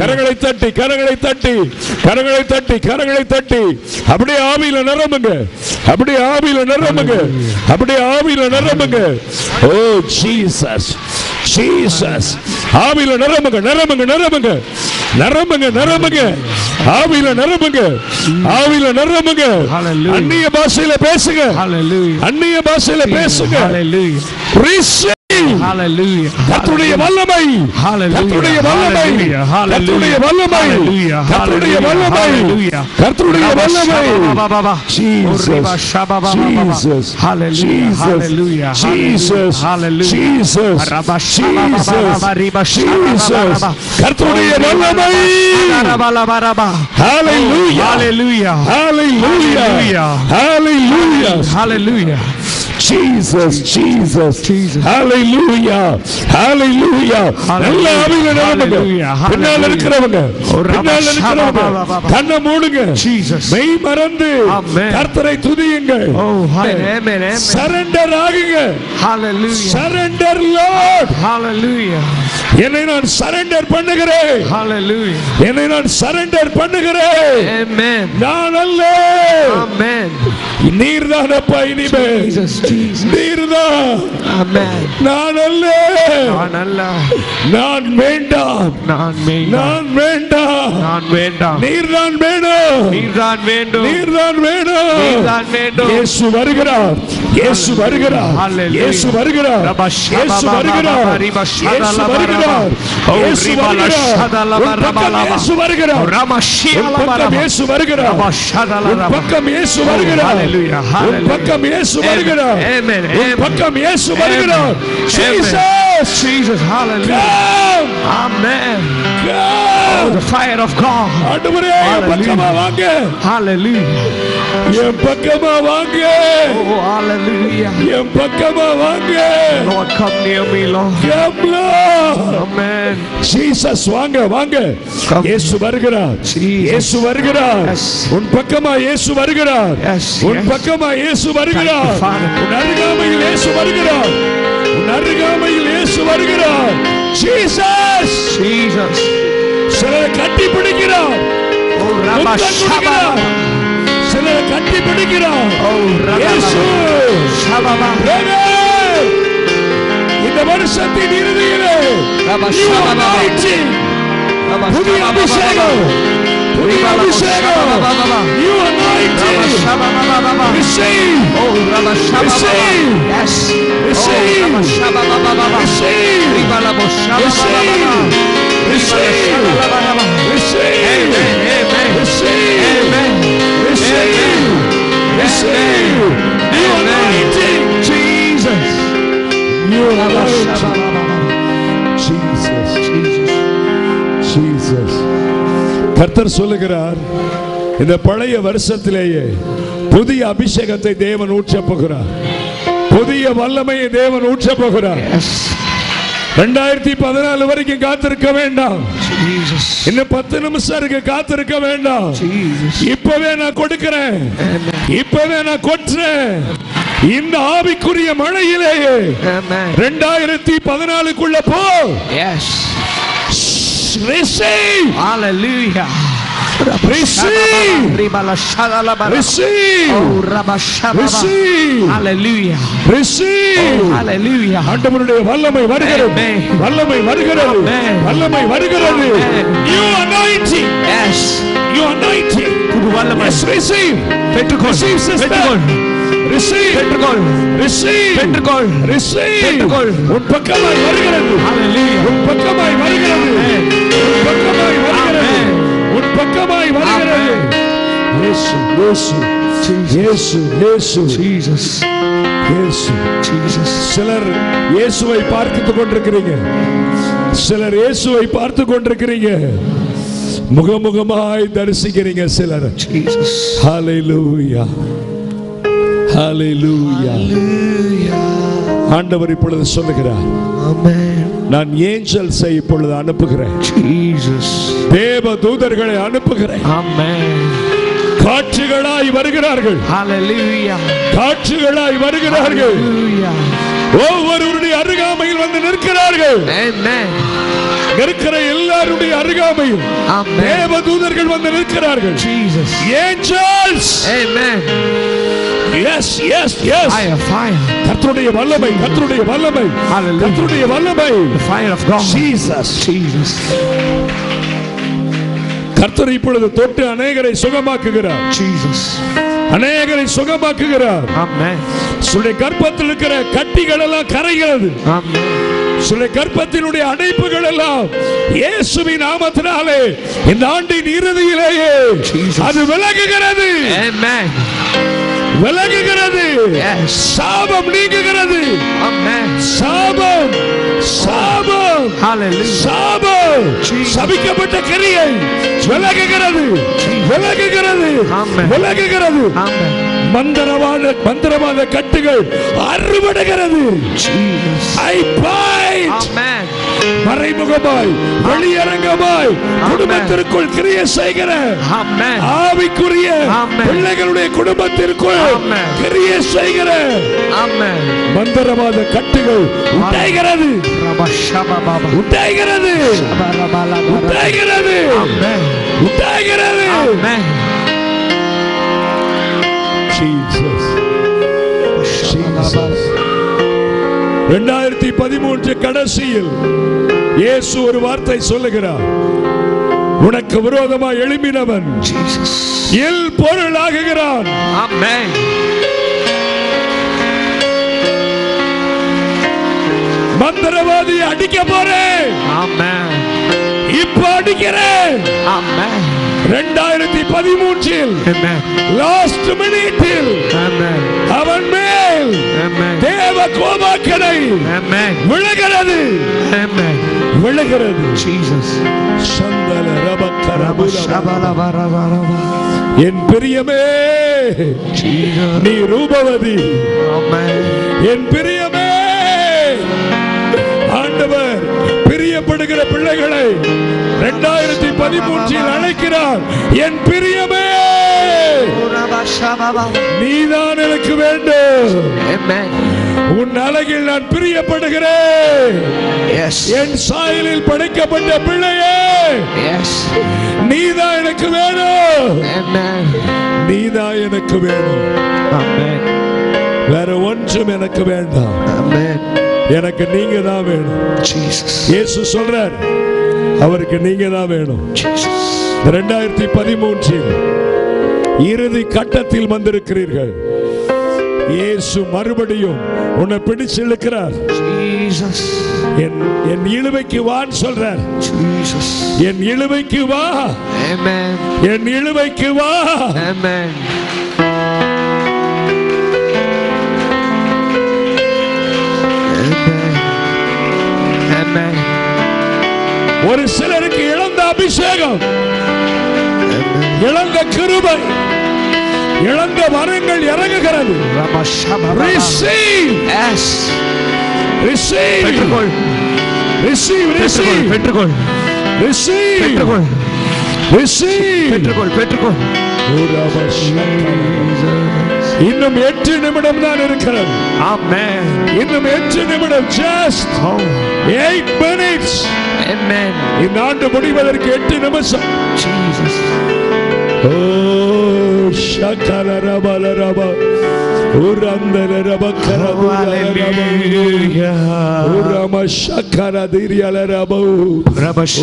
கரங்களை தட்டி கரங்களை தட்டி கரங்களை தட்டி கரங்களை தட்டி அப்படியே ஆவியில நிரம்புங்க, அப்படியே ஆவியில நிரம்புங்க, அப்படியே ஆவியில நிரம்புங்க. ஓ ஜீசஸ் ஜீசஸ், ஆவியில நிரம்புங்க நிரம்புங்க நிரம்புங்க நிரம்புங்க நிரம்புங்க, ஆவியில நிரம்புங்க, ஆவியில நிரம்புங்க. அந்நிய பாஷையில பேசுங்க, அந்நிய பாஷையில பேசுங்க. கர்த்தருடைய வல்லமை, கர்த்தருடைய வல்லமை, கர்த்தருடைய வல்லமை, கர்த்தருடைய வல்லமை, கர்த்தருடைய வல்லமை. Jesus Jesus Jesus Jesus Jesus Jesus, கர்த்தருடைய வல்லமை. ஹalleluya ஹalleluya ஹalleluya ஹalleluya ஹalleluya. Jesus Jesus hallelujah hallelujah. நல்ல ஆவியில நிரம்புங்க. பின்னால இருக்கிறவங்க, பின்னால இருக்கிறவங்க கண்ணை மூடுங்க, மெய் மறந்து கர்த்தரை துதியுங்கள். சரண்டர் ஆகுங்க. Hallelujah. Surrender Lord. Hallelujah. என்னை நான் சரண்டர் பண்ணுகிறேன். Hallelujah. என்னை நான் சரண்டர் பண்ணுகிறேன். Amen. நான் அல்ல. Amen. நீர்தானப்பா இனிமே. நீர்தான். Amen. நான் அல்ல. நான் அல்ல. நான் வேண்டாம். நான் வேண்டாம். நான் வேண்டாம். நான் வேண்டாம். நீர்தான் வேணும். நீர்தான் வேண்டும். நீர்தான் வேணும். நீர்தான் வேண்டும். இயேசு வருகிறார். இயேசு வருகிறார். இயேசு வருகிறார். இயேசு வருகிறார். இயேசு வருகிறார். இயேசு வருகிறார். இயேசு வருகிறார். இயேசு வருகிறார். பக்கம் இயேசு வருகிறார். பக்கம் இயேசு வருகிறார். பக்கம் இயேசு வருகிறார். Jesus Jesus hallelujah. Amen. Oh, the fire of God. ஆண்டவரே பக்கமா வாங்க. Hallelujah. என் பக்கமா வாங்க. Oh hallelujah. என் பக்கமா வாங்க. Lord come near me Lord. Come Lord. Amen. Jesus வாங்க வாங்க. இயேசு வருகிறார். இயேசு வருகிறார். உன் பக்கமா இயேசு வருகிறார். உன் பக்கமா இயேசு வருகிறார். உன் அருகாமையில் இயேசு வருகிறார். உன் அருகாமையில் இயேசு வருகிறார். Jesus Jesus. சிலரை கட்டி பிடிக்கிறார். ஓ ரபா ஷபா. சிலரை கட்டி பிடிக்கிறார். ஓ இயேசு ஷபா. இந்த வருஷத்தின் இறுதியிலே ரபா ஷபா. புதிய அபிஷேகம், புதிய அபிஷேகம். You anointing. Receive. Oh raba ஷபா. Yes. Receive. Oh raba ஷபா. Receive. Ribala bo ஷபா. Receive. Receive. Amen. Amen. Receive. Amen. Receive. Receive. You anointing. Jesus. You anointing. Jesus. Jesus. Jesus. கர்த்தர் சொல்லுகிறார், இந்த பழைய வருஷத்திலேயே புதிய அபிஷேகத்தை தேவன் ஊற்றப் போகிறார். புதிய வல்லமையை தேவன் ஊற்றப் போகிறார். 2014 வரைக்கும் காத்திருக்க வேண்டாம். இன்னும் 10 நிமிஷம் இருக்கு, காத்திருக்க வேண்டாம். இப்பவே நான் கொடுக்கிறேன், இப்பவே நான் கொட்டுறேன். இந்த ஆவிக்குரிய மழையிலேயே 2014க்குள்ள போ. Receive. Hallelujah. Receive. Receive. Receive. Hallelujah. Receive. Hallelujah. ஆண்டவருடைய வல்லமை வருகிறது. வல்லமை வருகிறது. வல்லமை வருகிறது. You anointing. Yes. You anointing. புது வல்லமை. Receive. பெற்றுக்கொள். பெற்றுக்கொள். Receive. பெற்றுக்கொள். Receive. பெற்றுக்கொள். Receive. பெற்றுக்கொள். உன் பக்கமாய் வருகிறது. Hallelujah. உன் பக்கமாய் வருகிறது. உன் பக்கமாய் வருகிறது. உன் பக்கமாய் வருகிறது. இயேசு இயேசு இயேசு இயேசு ஜீசஸ் இயேசு ஜீசஸ். சிலர் இயேசுவை பார்த்துக் கொண்டிருக்கிறீங்க, சிலர் இயேசுவை பார்த்து கொண்டிருக்கிறீங்க, முகமுகமாய் தரிசிக்கிறீங்க சிலர். ஜீசஸ். ஹalleluya ஹalleluya. ஆண்டவர் இப்பொழுது சொல்லுகிறார், ஆமென், நான் ஏஞ்சல்ஸை இப்பொழுது அனுப்புகிறேன். ஜீசஸ். தேவ தூதர்களை அனுப்புகிறேன். ஆமென். காட்சிகளாய் வருகிறார்கள். ஹalleluya. காட்சிகளாய் வருகிறார்கள். ஹalleluya. ஒவ்வொருவருடைய அருகாமையில் வந்து நிற்கிறார்கள். ஆமென். இருக்கிற எல்லா யாருடைய அருகாமையில் தேவதூதர்கள் வந்து நிற்கிறார்கள். Angels. Amen. Yes, yes, yes. Fire. கர்த்தருடைய வல்லமை, கர்த்தருடைய வல்லமை, கர்த்தருடைய வல்லமை. The fire of God. Jesus. கர்த்தர் இப்பொழுது தொட்டு அநேகரை சுகமாக்குகிறார். அநேகரை சுகமாக்குகிறார். சுடைய கர்ப்பத்தில் இருக்கிற கட்டிகள் எல்லாம் கரைகிறது. சுடைய கர்ப்பத்தினுடைய அடைப்புகள் எல்லாம் இயேசுவின் நாமத்தினாலே இந்த ஆண்டின் இறுதியிலேயே அது விலகுகிறது. விலகுகிறது. சாபம் நீங்குகிறது. சாபம் சாபம் சாபம் சபிக்கப்பட்ட கிரியை விலகுகிறது. விலகுகிறது. விலகுகிறது. மந்திரவாத கட்டுகள் அறுபடுகிறது. மறைமுகமாய் வெளியரங்கமாய் குடும்பத்திற்குள் கிரியை செய்கிற ஆவிக்குரிய பிள்ளைகளுடைய குடும்பத்திற்குள் கிரியை செய்கிற மந்திரவாத கட்டுகள் உடைகிறது. உடைகிறது. உடைகிறது. உடைகிறது. Jesus. 2013 கடைசியில் இயேசு ஒரு வார்த்தை சொல்லுகிறார். உனக்கு விரோதமாக எழும்பினவன் இல் பொருளாகுகிறான். மந்திரவாதி அடிக்க போறேன். இப்ப அடிக்கிறேன். 2013 லாஸ்ட் மினிட்டில் அவன் மேல் தேவ கோபாக்கனை விழுகிறது. விழுகிறது. என் பிரியமே நீ ரூபவதி. என் பிரியமே ஆண்டவர் பிரியப்படுகிற பிள்ளைகளை 2013 அழைக்கிறார். என் பிரியமே நீதான் எனக்கு வேண்டும். உன் அழகில் நான் பிரியப்படுகிறேன். என் சாயலில் படைக்கப்பட்ட பிள்ளையே நீதான் எனக்கு வேணும். நீதான் எனக்கு வேணும். வேற ஒன்றும் எனக்கு வேண்டாம். எனக்கு நீங்க தான் வேணும். இயேசு சொல்றார் அவருக்கு நீங்க தான் வேணும். 2013 இறுதி கட்டத்தில் வந்திருக்கிறீர்கள். இயேசு மறுபடியும் உன்னை பிடிச்சு இழுக்கிறார். என் இழுவைக்கு வான்னு சொல்றார். என் இழுவைக்கு வா. என் இழுவைக்கு வா. ஒரு சிலருக்கு இழந்த அபிஷேகம், இழந்த கிருபை, இழந்த வரங்கள் இறங்குகிறது. Receive. Yes. Receive. பெற்றுக்கொள். Receive. Receive. பெற்றுக்கொள். Receive. பெற்றுக்கொள். Receive. பெற்றுக்கொள். பெற்றுக்கொள். இன்னும் 8 நிமிடம் தான் இருக்கிறது. ஆமென். இன்னும் 8 நிமிடம். Just 8 minutes. Amen. இந்த ஆண்டு முடிவதற்கு 8 நிமிஷம். Jesus. Oh shakalaraba urandalaba karabulalaba urama shakaradirialaraba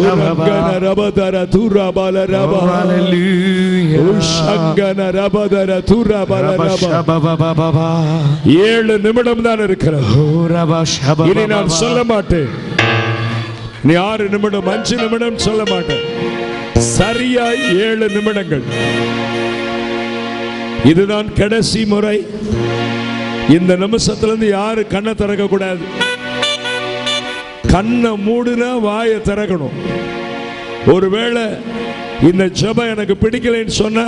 urangana rabadara turabalaraba hallelujah ushangana rabadara turabalaraba 7 நிமிடம் தான் இருக்கிறது. இனி நான் சொல்ல மாட்டேன். நீ 6 நிமிடம் 5 நிமிடம் சொல்ல மாட்டேன். சரியாய் 7 நிமிடங்கள். இதுதான் கடைசி முறை. இந்த நிமிஷத்திலிருந்து யாரு கண்ணை திறக்க கூடாது. கண்ணை மூடுனா வாயை திறக்கணும். ஒருவேளை இந்த ஜெபம் எனக்கு பிடிக்கலைன்னு சொன்னா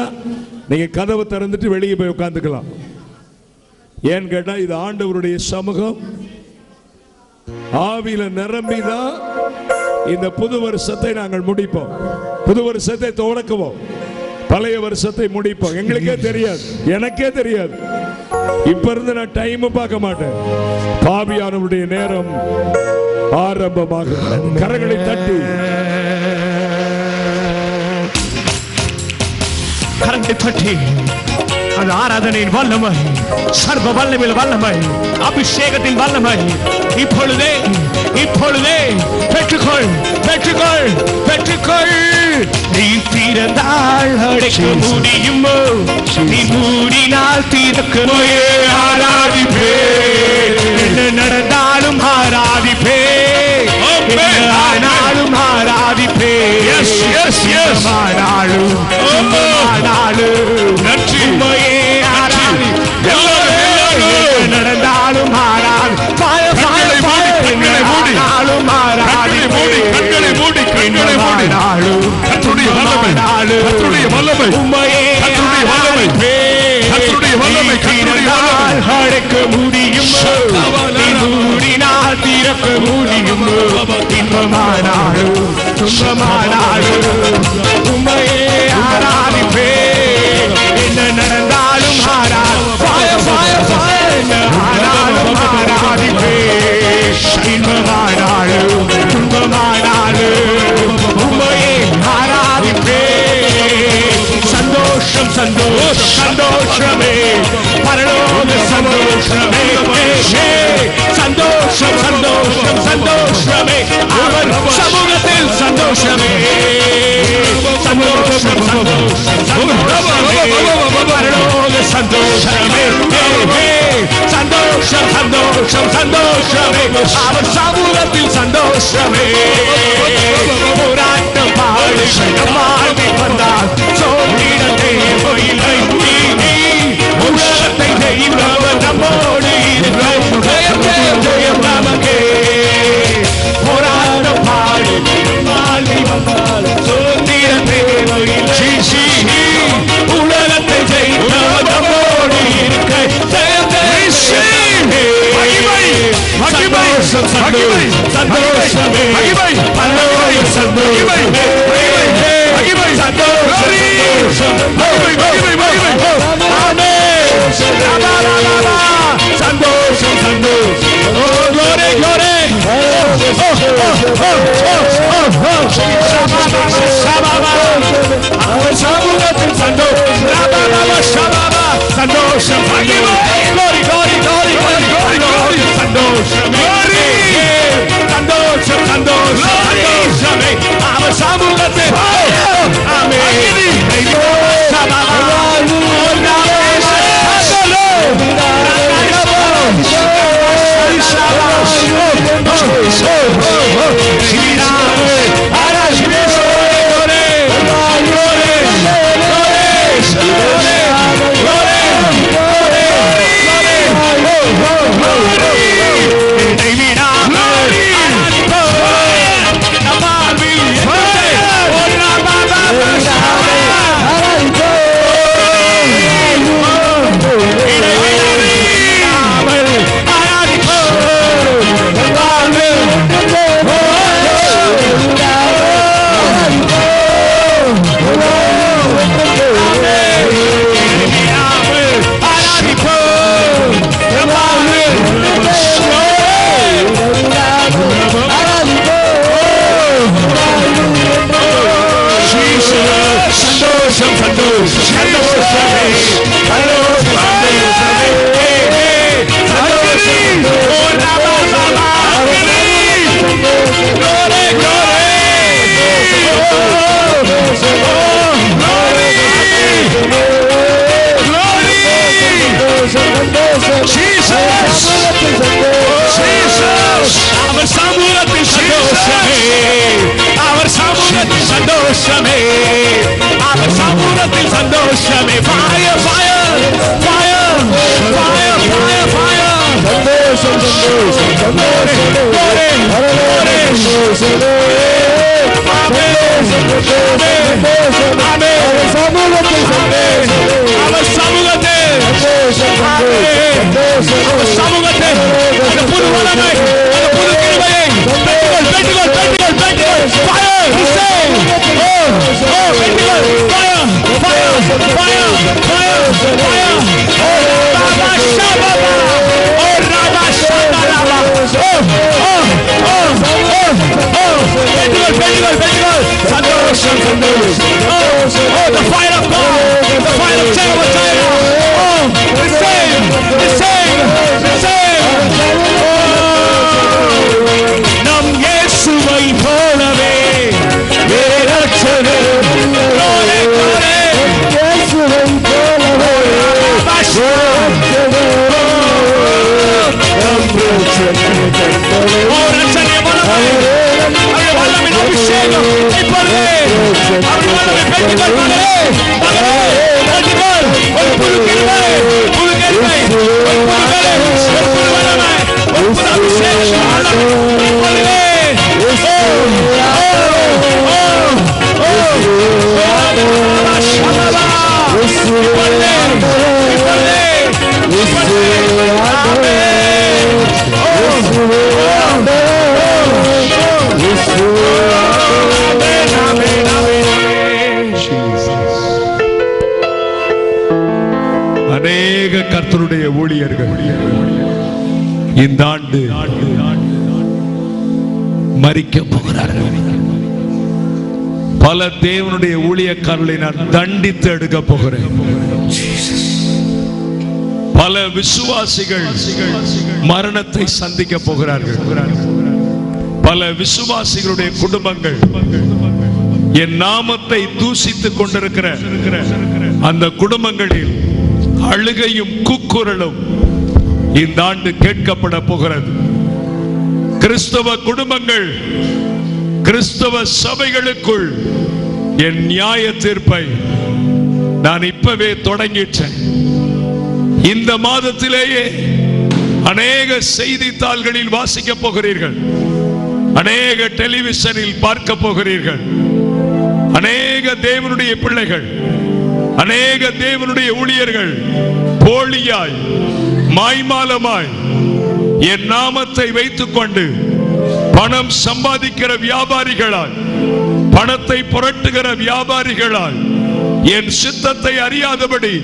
நீங்க கதவை திறந்துட்டு வெளியே போய் உட்கார்ந்துக்கலாம். ஏன்னு கேட்டா இது ஆண்டவருடைய சமூகம். ஆவியில நிரம்பிதான் இந்த புது வருஷத்தை நாங்கள் முடிப்போம். புது வருஷத்தை தொடக்குவோம். பழைய வருஷத்தை முடிப்போம். எங்களுக்கே தெரியாது, எனக்கே தெரியாது. இப்ப இருந்து நான் டைம் பார்க்க மாட்டேன். பாவியானவருடைய நேரம் ஆரம்பமாக. கரங்களை தட்டி கரங்களை தட்டி அந்த ஆராதனையின் வல்லமை, சர்வ வல்லமையில் வல்லமை, அபிஷேகத்தின் வல்லமை இப்பொழுதே இப்பொழுதே பெற்றுக்கொள் பெற்றுக்கொள் பெற்றுக்கொள். நீ திறந்தால் அடைக்க முடியுமோ, நீ மூடினால் திறக்க ஆராதிப்பே. என்ன நடந்தாலும் ஆராதிப்பே, ஆனாலும் ஆராதிப்பே. ஆனாலும் நன்றி ஆராதி நடந்தாலும் ஆராதி ஆனாலும் ஆராதி கண்களை மூடி கண்களை மூடி கர்த்தருடைய வல்லமை உம்மையே கர்த்தருடைய வல்லமை அழைக்க முடியும், மூடினால் திறக்க முடியும். இன்பமானாலும் துன்பமானாலும் உம்மையே ஆராதிப்பே. என்ன நடந்தாலும் ஆனாலும் ஆராதிப்பே. இன்பமானாலும் துன்பமானாலும் உம்மையே ஆராதிப்பே. சந்தோஷம் சந்தோஷம் சந்தோஷமே, பரலோக சந்தோஷமே, சந்தோஷம் சந்தோஷம் சந்தோஷமே, அவர் சமூகத்தில் சந்தோஷமே. சந்தோஷம் சந்தோஷம் சந்தோஷமே, பரலோக சந்தோஷமே, சந்தோஷம் சந்தோஷம் சந்தோஷமே, அவர் சமூகத்தில் சந்தோஷமே. போராட்டம் பாடுகள் வாழ்வி வந்தால் சோதிட தேவையில்லை. உலகத்தை ஜெயித்தவர் நம்மோடு ஜெயம் நமக்கே. போராட்டம் பாடுகள் வாழ்வி வந்தால் சோதிட தேவையில்லை. உலகத்தை ஜெயித்தவர் நம்மோடு இருக்க சந்தோஷமே, சந்தோஷம் சமூகத்தில் சந்தோஷம் சந்தோஷம் சந்தோஷமே, அவர் சமூகத்தில் சந்தோஷமே, அவர் சமூகத்தில் சந்தோஷமே. Fire, fire, fire, fire, fire, fire. சந்தோஷம் சந்தோஷம் சந்தோஷம் அவர் சமூகத்தில் சமூகத்தில் புது வளமை, புது கிருபையை பெற்றுக்கொள் பெற்றுக்கொள் பெற்றுக்கொள் பெற்றுக்கொள். Fire, fire, fire, fire, fire, fire. The fire of God. தட்டிக்கொள் மகளே, மகளே, தட்டிக்கொள். ஒரு புது கிருபை, புது கிருபை, ஒரு புது பலன், ஒரு புது வல்லமை, ஒரு புது அபிஷேகம் இப்பொழுதே. அநேக கர்த்தருடைய ஊழியர்கள் இந்த ஆண்டு மரிக்க போகிறார்கள். பல தேவனுடைய ஊழியக்காரர்களை நான் தண்டித்து எடுக்க போகிறேன். பல விசுவாசிகள் மரணத்தை சந்திக்க போகிறார்கள். பல விசுவாசிகளுடைய குடும்பங்கள் என் நாமத்தை தூசித்துக் கொண்டிருக்கிற அந்த குடும்பங்களில் அழுகையும் கூக்குரலும் இந்த ஆண்டு கேட்கப்பட போகிறது. கிறிஸ்தவ குடும்பங்கள், கிறிஸ்தவ சபைகளுக்குள் என் நியாய தீர்ப்பை நான் இப்பவே தொடங்கிட்டேன். இந்த மாதத்திலேயே அநேக செய்தித்தாள்களில் வாசிக்க போகிறீர்கள், அநேக டெலிவிஷனில் பார்க்க போகிறீர்கள். அநேக தேவனுடைய பிள்ளைகள், அநேக தேவனுடைய ஊழியர்கள் போலியாய் மாய்மாலமாய் என் நாமத்தை வைத்துக் கொண்டு பணம் சம்பாதிக்கிற வியாபாரிகளாய், பணத்தை புரட்டுகிற வியாபாரிகளாய், என் சித்தத்தை அறியாதபடி,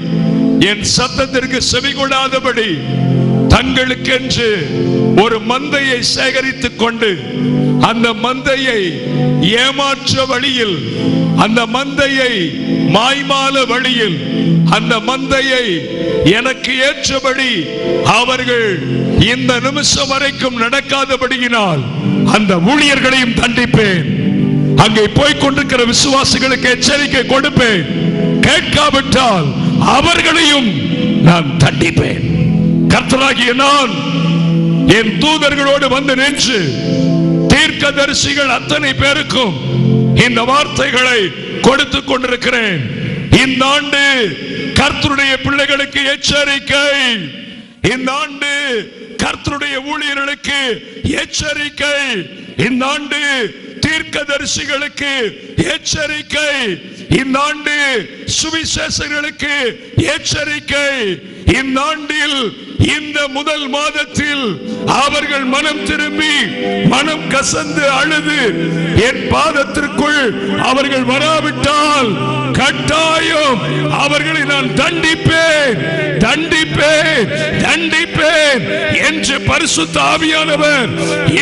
என் சத்தத்திற்கு செவிகொடாதபடி தங்களுக்கென்று ஒரு மந்தையை சேகரித்துக் கொண்டு அந்த மந்தையை ஏமாற்ற வழியில், அந்த மந்தையை மாய்மால வழியில், அந்த மந்தையை எனக்கு ஏற்றபடி அவர்கள் இந்த நிமிஷம் வரைக்கும் நடக்காதபடியினால் அந்த ஊழியர்களையும் தண்டிப்பேன். அங்கே போய்கொண்டிருக்கிற விசுவாசிகளுக்கு எச்சரிக்கை கொடுப்பேன். கேட்காவிட்டால் அவர்களையும் நான் தண்டிப்பேன். கர்த்தராகிய நான் என் தூதர்களோடு வந்து நின்று தீர்க்கதரிசிகள் அத்தனை பேருக்கும் இந்த வார்த்தைகளை கொடுத்துக் கொண்டிருக்கிறேன். இந்த ஆண்டு கர்த்தருடைய பிள்ளைகளுக்கு எச்சரிக்கை. இந்த ஆண்டு கர்த்தருடைய ஊழியர்களுக்கு எச்சரிக்கை. இந்த ஆண்டு தீர்க்கதரிசிகளுக்கு எச்சரிக்கை. இந்த ஆண்டு சுவிசேஷர்களுக்கு எச்சரிக்கை. இந்த ஆண்டில் இந்த முதல் மாதத்தில் அவர்கள் மனம் திரும்பி மனம் கசந்து அழுது என் பாதத்திற்குள் அவர்கள் வராவிட்டால் கட்டாயம் அவர்களை நான் தண்டிப்பேன், தண்டிப்பேன், தண்டிப்பேன் என்று பரிசுத்த ஆவியானவர்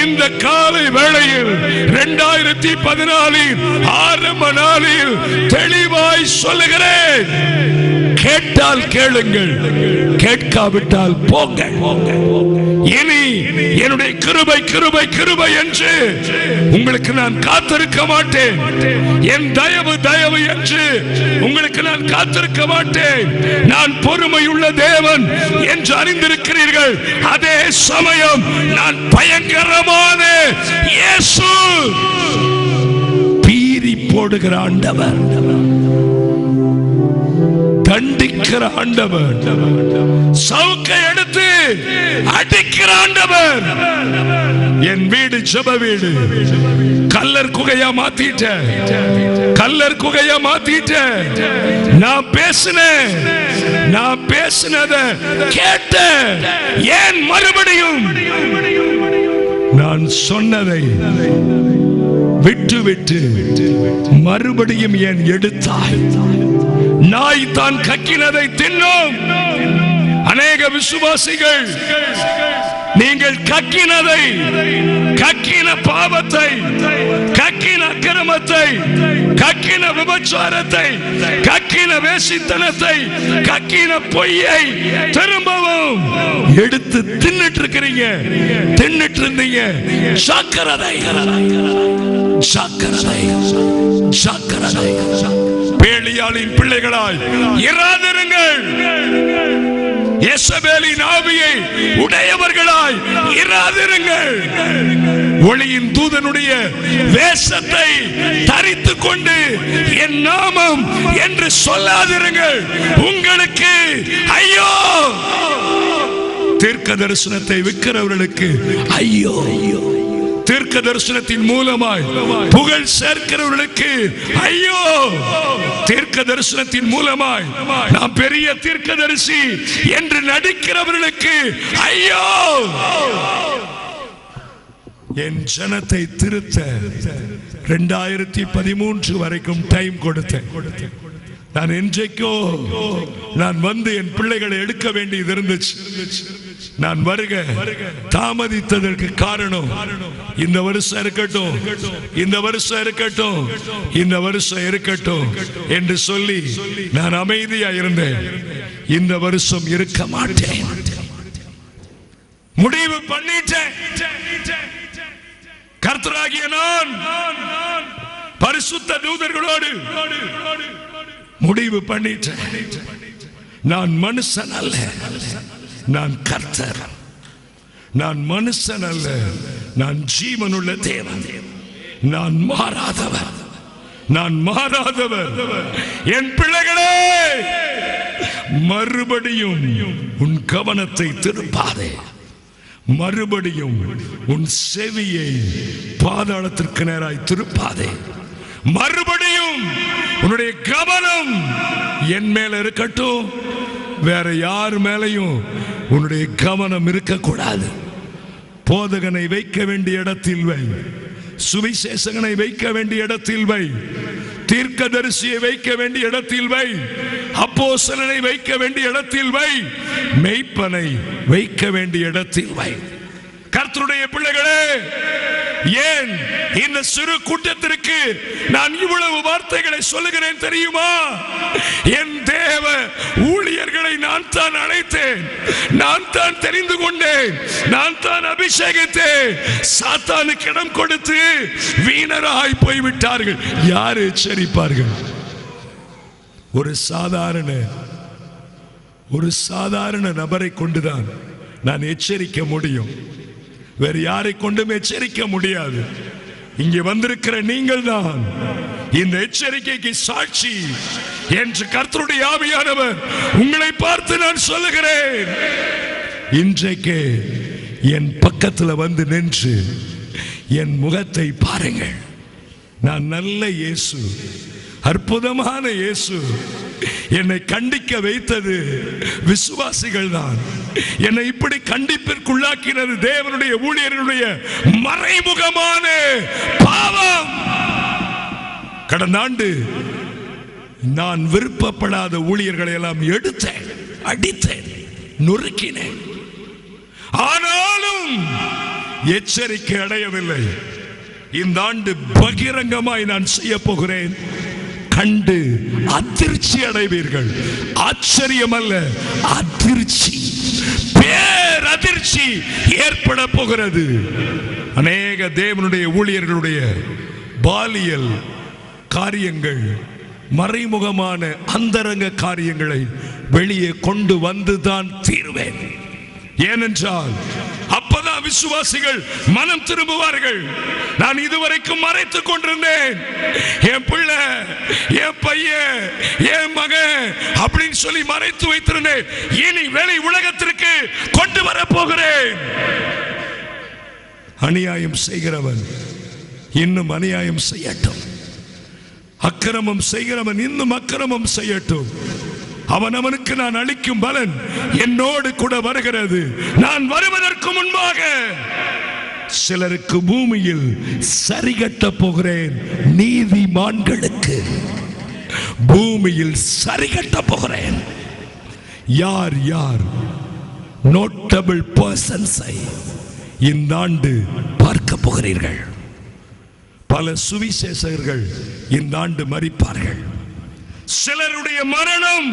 இந்த காலை வேளையில் 2014 ஆரம்ப நாளில் தெளிவாய் சொல்லுகிறேன். கேட்டால் கேளுங்கள், கேட்காவிட்டால் போங்க. இனி என்னுடைய கிருபை கிருபை கிருபை என்று உங்களுக்கு நான் காத்திருக்க மாட்டேன். என் தயவு தயவு என்று உங்களுக்கு நான் காத்திருக்க மாட்டேன். நான் பொறுமையுள்ள தேவன் என்று அறிந்திருக்கிறீர்கள். அதே சமயம் நான் பயங்கரமான இயேசு, பீறி போடுகிற ஆண்டவர், தண்டிக்கிற ஆண்டவர், சவுக்கை எடுத்து அடிக்கிற ஆண்டவர். என் வீடு ஜெப வீடு கல்லர் குகையா மாத்திட்ட, கல்லர் குகையா மாத்திட்ட. நான் பேசினேன், நான் பேசினத கேட்ட. ஏன் மறுபடியும் நான் சொன்னதை விட்டு விட்டு மறுபடியும் ஏன் எடுத்தாய்? நாய் தான் கக்கினதை தின்னும். அநேக விசுவாசிகள் நீங்கள் கக்கினதை, கக்கின பாவத்தை, கக்கின அக்கிரமத்தை, கக்கின விபச்சாரத்தை, கக்கின வேசித்தனத்தை, கக்கின பொய்யை திரும்பவும் எடுத்து தின்னுட்டு இருக்கிறீங்க, தின்னுட்டு இருந்தீங்க. ஜாக்கிரதை, ஜாக்கிரதை, ஜாக்கிரதை. பேலியாளின் பிள்ளைகளாய் இராதிருங்கள். யேசபேலின் ஆவியை உடையவர்களாய் இராதிருங்கள். ஒளியின் தூதனுடைய வேஷத்தை தரித்துக் கொண்டு என் நாமம் என்று சொல்லாதிருங்கள். உங்களுக்கு ஐயோ! தீர்க்க தரிசனத்தை விற்கிறவர்களுக்கு ஐயோ! தீர்க்க தரிசனத்தின் மூலமாய் புகழ் சேர்க்கிறவர்களுக்கு ஐயோ! தீர்க்க தரிசனத்தின் மூலமாய் நாம் பெரிய தீர்க்கதரிசி என்று நடிக்கிறவர்களுக்கு ஐயோ! என் ஜனத்தை திருத்த 2013 வரைக்கும் டைம் கொடுத்தேன். நான் என்றைக்கோ நான் வந்து என் பிள்ளைகளை எடுக்க வேண்டியது இருந்துச்சு. நான் வருக தாமதித்ததற்கு காரணம் இந்த வருஷம் இருக்கட்டும், இந்த வருஷம் இருக்கட்டும், இந்த வருஷம் இருக்கட்டும் என்று சொல்லி நான் அமைதியா இருந்தேன். இந்த வருஷம் இருக்க மாட்டேன், முடிவு பண்ணிட்டேன். கர்த்தராகிய நான் பரிசுத்த தூதர்களோடு முடிவு பண்ணிட்டேன். நான் மனுஷன் அல்ல, நான் கர்த்தர். நான் மனுஷன் அல்ல, நான் ஜீவனுள்ள தேவன். நான் மாறாதவர், நான் மாறாதவர். என் பிள்ளைகளே, மறுபடியும் உன் கவனத்தை திருப்பாதே. மறுபடியும் உன் செவியை பாதாளத்திற்கு நேராய் திருப்பாதே. மறுபடியும் உன்னுடைய கவனம் என் மேல இருக்கட்டும், வேற யார் மேலையும் உன்னுடைய கவனம் இருக்கக்கூடாது. போதகனை வைக்க வேண்டிய இடத்தில் வை, சுவிசேஷகனை வைக்க வேண்டிய இடத்தில் வை, தீர்க்கதரிசியை வைக்க வேண்டிய இடத்தில் வை, அப்போஸ்தலனை வைக்க வேண்டிய இடத்தில் வை, மெய்ப்பனை வைக்க வேண்டிய இடத்தில் வை. கர்த்தருடைய பிள்ளைகளே, ஏன் இந்த சிறு கூட்டத்திற்கு நான் இவ்வளவு வார்த்தைகளை சொல்லுகிறேன் தெரியுமா? என் தேவ ஊழியர்களை நான் தான் அழைத்தேன், நான் தான் தெரிந்து கொண்டேன், நான் தான் அபிஷேகித்தேன். சாத்தானுக்கு இடம் கொடுத்து வீணராய் போய்விட்டார்கள். யார் எச்சரிப்பார்கள்? ஒரு சாதாரண நபரை கொண்டுதான் நான் எச்சரிக்க முடியும். வேறு யாரை கொண்டும் எச்சரிக்க முடியாது. இங்கே வந்திருக்கிற நீங்கள் தான் இந்த எச்சரிக்கைக்கு சாட்சி என்று கர்த்தருடைய ஆவியானவர் உங்களை பார்த்து நான் சொல்லுகிறேன். இன்றைக்கு என் பக்கத்தில் வந்து நின்று என் முகத்தை பாருங்கள். நான் நல்ல இயேசு, அற்புதமான இயேசு. என்னை கண்டிக்க வைத்தது விசுவாசிகள் தான். என்னை இப்படி கண்டிப்பிற்குள்ளாக்கினது தேவனுடைய ஊழியர்களுடைய மறைமுகமான பாவம். கடந்த ஆண்டு நான் விருப்பப்படாத ஊழியர்களை எல்லாம் எடுத்தேன், அடித்தேன், நொறுக்கினேன். ஆனாலும் எச்சரிக்கை அடையவில்லை. இந்த ஆண்டு பகிரங்கமாய் நான் செய்ய போகிறேன். கண்டு அதிர்ச்சி அடைவீர்கள். ஆச்சரியம் அல்ல, அதிர்ச்சி, பேரதிர்ச்சி ஏற்பட போகிறது. அநேக தேவனுடைய ஊழியர்களுடைய பாலியல் காரியங்கள், மறைமுகமான அந்தரங்க காரியங்களை வெளியே கொண்டு வந்துதான் தீர்வேன். ஏனென்றால் அப்பதான் விசுவாசிகள் மனம் திரும்புவார்கள். நான் இதுவரைக்கும் மறைத்துக் கொண்டிருந்தேன். என் பிள்ளை, என் பையன், என் மகன் அப்படின்னு சொல்லி மறைத்து வைத்திருந்தேன். இனி வெளி உலகத்திற்கு கொண்டு வர போகிறேன். அநியாயம் செய்கிறவன் இன்னும் அநியாயம் செய்யட்டும், அக்கிரமம் செய்கிறவன் இன்னும் அக்கிரமம் செய்யட்டும். அவனுக்கு நான் அளிக்கும் பலன் என்னோடு கூட வருகிறது. நான் வருவதற்கு முன்பாக சிலருக்கு பூமியில் சரிகட்ட போகிறேன். நீதிமான்களுக்கு பூமியில் சரிகட்ட போகிறேன். யார் யார் நோட்டபிள் பர்சன்ஸை இந்த ஆண்டு பார்க்க போகிறீர்கள்? பல சுவிசேஷகர்கள் இந்த ஆண்டு மரிப்பார்கள். சிலருடைய மரணம்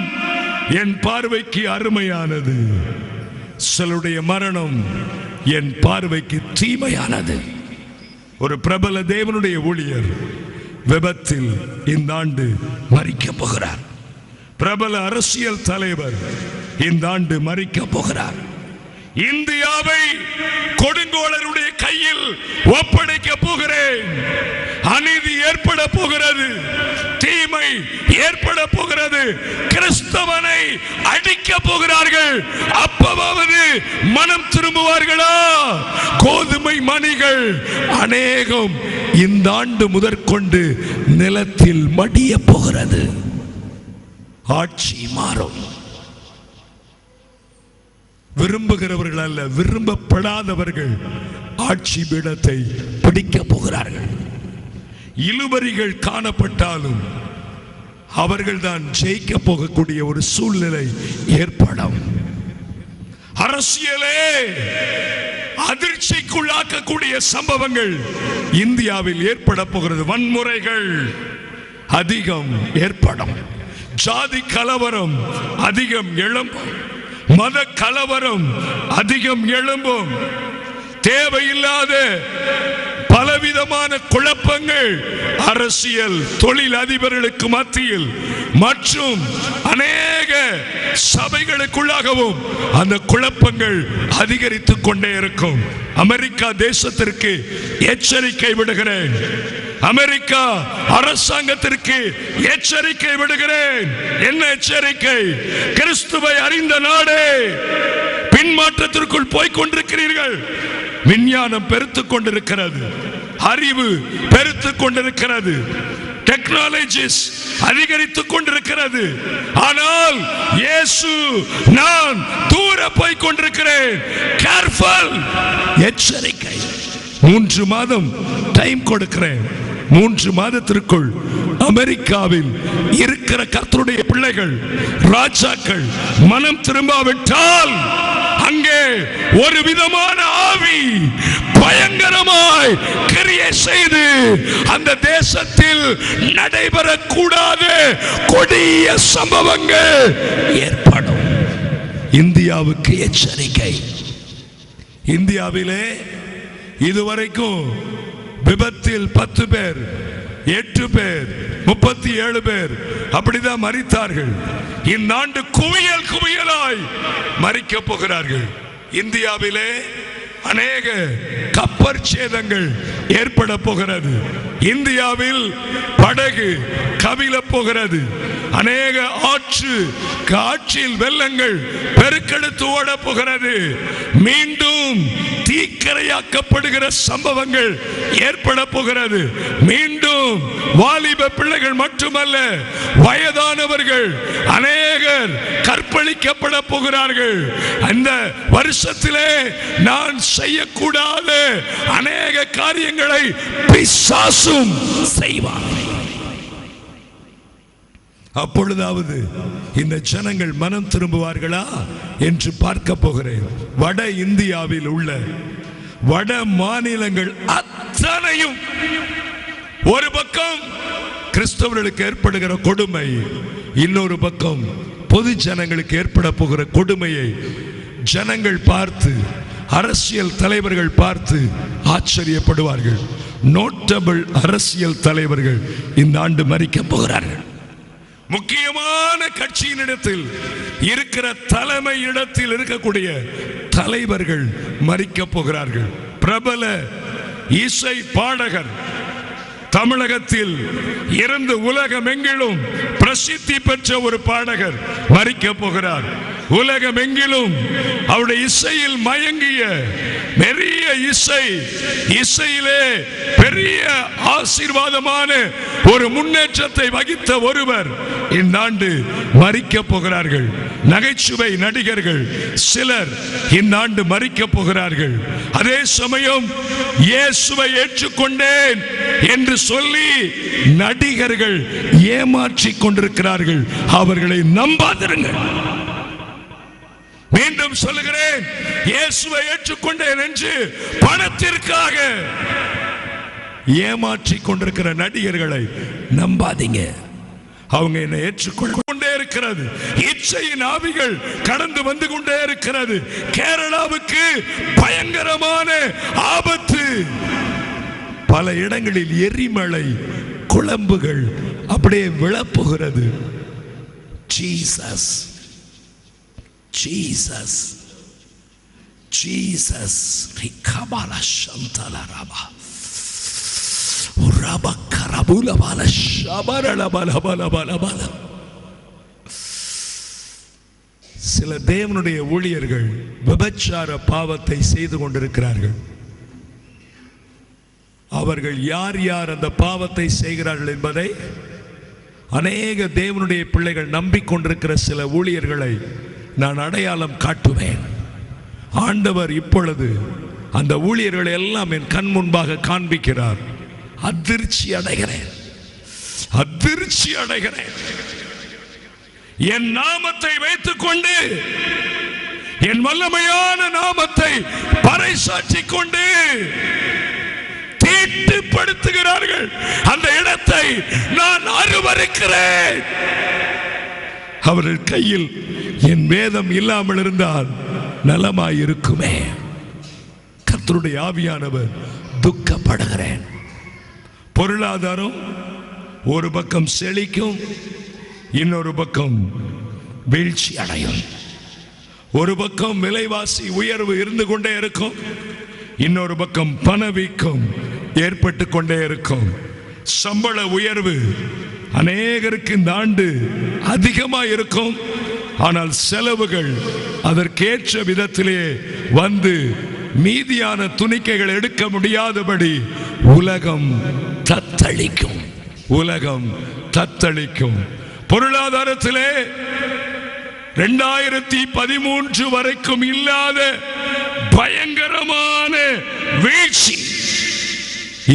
என் பார்வைக்கு அருமையானது, சிலருடைய மரணம் என் பார்வைக்கு தீமையானது. ஒரு பிரபல தேவனுடைய ஊழியர் விபத்தில் இந்த ஆண்டு மரிக்க போகிறார். பிரபல அரசியல் தலைவர் இந்த ஆண்டு மரிக்க போகிறார். இந்தியாவை கொடுங்கோலருடைய கையில் ஒப்படைக்க போகிறேன். அநீதி ஏற்பட போகிறது, தீமை ஏற்பட போகிறது, கிறிஸ்தவனை அடிக்க போகிறார்கள். அப்பவாவது மனம் திரும்புவார்களா? கோதுமை மணிகள் அநேகம் இந்த ஆண்டு முதற்கொண்டு நிலத்தில் மடிய போகிறது. ஆட்சி மாறும். விரும்புகிறவர்கள் அல்ல, விரும்பப்படாதவர்கள் ஆட்சி பீடத்தை பிடிக்க போகிறார்கள். இழுபறிகள் காணப்பட்டாலும் அவர்கள் தான் ஜெயிக்க போகக்கூடிய ஒரு சூழ்நிலை ஏற்படும். அரசியலே அதிர்ச்சிக்குள்ளாக்கக்கூடிய சம்பவங்கள் இந்தியாவில் ஏற்பட போகிறது. வன்முறைகள் அதிகம் ஏற்படும். ஜாதி கலவரம் அதிகம் எழும்பும். மத கலவரம் அதிகம் எழும்பும். தேவையில்லாத பலவிதமான குழப்பங்கள் அரசியல் தொழில் அதிபர்களுக்கு மத்தியில் மற்றும் அநேக சபைகளுக்குள்ளாகவும் அந்த குழப்பங்கள் அதிகரித்துக் கொண்டே இருக்கும். அமெரிக்கா தேசத்திற்கு எச்சரிக்கை விடுகிறேன். அமெரிக்கா அரசாங்கத்திற்கு எச்சரிக்கை விடுகிறேன். என்ன எச்சரிக்கை? கிறிஸ்துவை அறிந்த நாடே, பின்மாற்றத்திற்குள் போய்க் கொண்டிருக்கிறீர்கள். விஞ்ஞானம் பெருத்துக் கொண்டிருக்கிறது, அறிவு பெருத்துக் கொண்டிருக்கிறது, டெக்னாலஜிஸ் அதிகரித்துக் கொண்டிருக்கிறது. ஆனால் இயேசு, நான் தூர போய் கொண்டிருக்கிறேன். கேர்ஃபுல், எச்சரிக்கை. 3 மாதம் டைம் கொடுக்கிறேன். 3 மாதத்திற்குள் அமெரிக்காவில் இருக்கிற கர்த்தருடைய பிள்ளைகள், ராஜாக்கள் மனம் திரும்பாவிட்டால் அங்கே ஒரு விதமான ஆவி பயங்கரமாய் கிரியை செய்து அந்த தேசத்தில் நடைபெறக்கூடாத கொடிய சம்பவங்கள் ஏற்படும். இந்தியாவுக்கு எச்சரிக்கை. இந்தியாவிலே இதுவரைக்கும் விபத்தில் 10 பேர், 8 பேர், 37 பேர் அப்படிதான் மரித்தார்கள். இந்த ஆண்டு குவியல் குவியலாய் மரிக்க போகிறார்கள். இந்தியாவிலே அநேக கப்பற் சேதங்கள் ஏற்பட போகிறது. இந்தியாவில் படகு கவிழ போகிறது. அநேக ஆற்றில் வெள்ளங்கள் பெருக்கெடுத்து ஓட போகிறது. மீண்டும் தீக்கரையாக்கப்படுகிற சம்பவங்கள் ஏற்பட போகிறது. மீண்டும் வாலிப பிள்ளைகள் மட்டுமல்ல, வயதானவர்கள் அநேகர் கற்பழிக்கப்பட போகிறார்கள். அந்த வருஷத்திலே நான் செய்யக்கூடாத அநேக காரியங்களை பிசாசும் செய்வார். அப்பொழுதாவது இந்த ஜனங்கள் மனம் திரும்புவார்களா என்று பார்க்க போகிறேன். வட இந்தியாவில் உள்ள வட மாநிலங்கள் அத்தனையும் ஒரு பக்கம் கிறிஸ்தவர்களுக்கு ஏற்படுகிற கொடுமை, இன்னொரு பக்கம் பொது ஜனங்களுக்கு ஏற்பட போகிற கொடுமையை ஜனங்கள் பார்த்து, அரசியல் தலைவர்கள் பார்த்து ஆச்சரியப்படுவார்கள். நோட்டபிள் அரசியல் தலைவர்கள் இந்த ஆண்டு மரிக்க போகிறார்கள். முக்கியமான கட்சியினிடத்தில் இருக்கிற தலைமை இடத்தில் இருக்கக்கூடிய தலைவர்கள் மரிக்க போகிறார்கள். பிரபல இசை பாடகர் தமிழகத்தில் இருந்து உலகமெங்கிலும் பிரசித்தி பெற்ற ஒரு பாடகர் மரிக்க போகிறார். உலகமெங்கிலும் அவருடைய இசையில் மயங்கிய பெரிய இசையிலே பெரிய ஆசீர்வாதமான ஒரு முன்னேற்றத்தை வகித்த ஒருவர் இந்த ஆண்டு மரிக்க போகிறார்கள். நகைச்சுவை நடிகர்கள் சிலர் இந்த ஆண்டு மரிக்க போகிறார்கள். அதே சமயம் இயேசுவை ஏற்றுக்கொண்டேன் என்று சொல்லி நடிகர்கள் ஏமாற்றிக் கொண்டிருக்கிறார்கள். அவர்களை நம்பாதிருங்கள். மீண்டும் சொல்லுகிறேன், இயேசுவை ஏற்றுக்கொண்டேன் என்று பணத்திற்காக ஏமாற்றிக் கொண்டிருக்கிற நடிகர்களை நம்பாதீங்க. அவங்க என்னை ஏற்றுக்கொண்டே இருக்கிறது. இச்சையின் ஆவிகள் கடந்து வந்து கொண்டே இருக்கிறது. கேரளாவுக்கு பயங்கரமான ஆபத்து. பல இடங்களில் எரிமலை குழம்புகள் அப்படியே விழப்போகிறது. ஜீசஸ் ஜீசஸ் ஜீசஸ் ரிகபால சந்தலரபா உரபக்கரபுலபால ஷபரலபலபலபலபல. சில தேவனுடைய ஊழியர்கள் விபச்சார பாவத்தை செய்து கொண்டிருக்கிறார்கள். அவர்கள் யார் யார் அந்த பாவத்தை செய்கிறார்கள் என்பதை அநேக தேவனுடைய பிள்ளைகள் நம்பிக்கொண்டிருக்கிற சில ஊழியர்களை நான் அடையாளம் காட்டுவேன். ஆண்டவர் இப்பொழுது அந்த ஊழியர்களை எல்லாம் என் கண் முன்பாக காண்பிக்கிறார். அதிர்ச்சி அடைகிறேன், அதிர்ச்சி அடைகிறேன். என் நாமத்தை வைத்துக் கொண்டு, என் வல்லமையான நாமத்தை பறைசாற்றிக் கொண்டு தீட்டுப்படுத்துகிறார்கள். அந்த இடத்தை நான் அருவருக்கிறேன். அவர்கள் கையில் என் வேதம் இல்லாமல் இருந்தால் நலமாயிருக்குமே. கர்த்தருடைய ஆவியானவர் துக்கப்படுகிறேன். பொருளாதாரம் ஒரு பக்கம் செழிக்கும், இன்னொரு பக்கம் வீழ்ச்சி அடையும். ஒரு பக்கம் விலைவாசி உயர்வு இருந்து கொண்டே இருக்கும், இன்னொரு பக்கம் பணவீக்கம் ஏற்பட்டு கொண்டே இருக்கும். சம்பள உயர்வு அநேகருக்கு இந்த ஆண்டு அதிகமாக இருக்கும், ஆனால் செலவுகள் அதற்கேற்ற விதத்திலே வந்து மீதியான துணிக்கைகள் எடுக்க முடியாதபடி உலகம் தத்தளிக்கும், உலகம் தத்தளிக்கும். பொருளாதாரத்திலே 2013 வரைக்கும் இல்லாத பயங்கரமான வீழ்ச்சி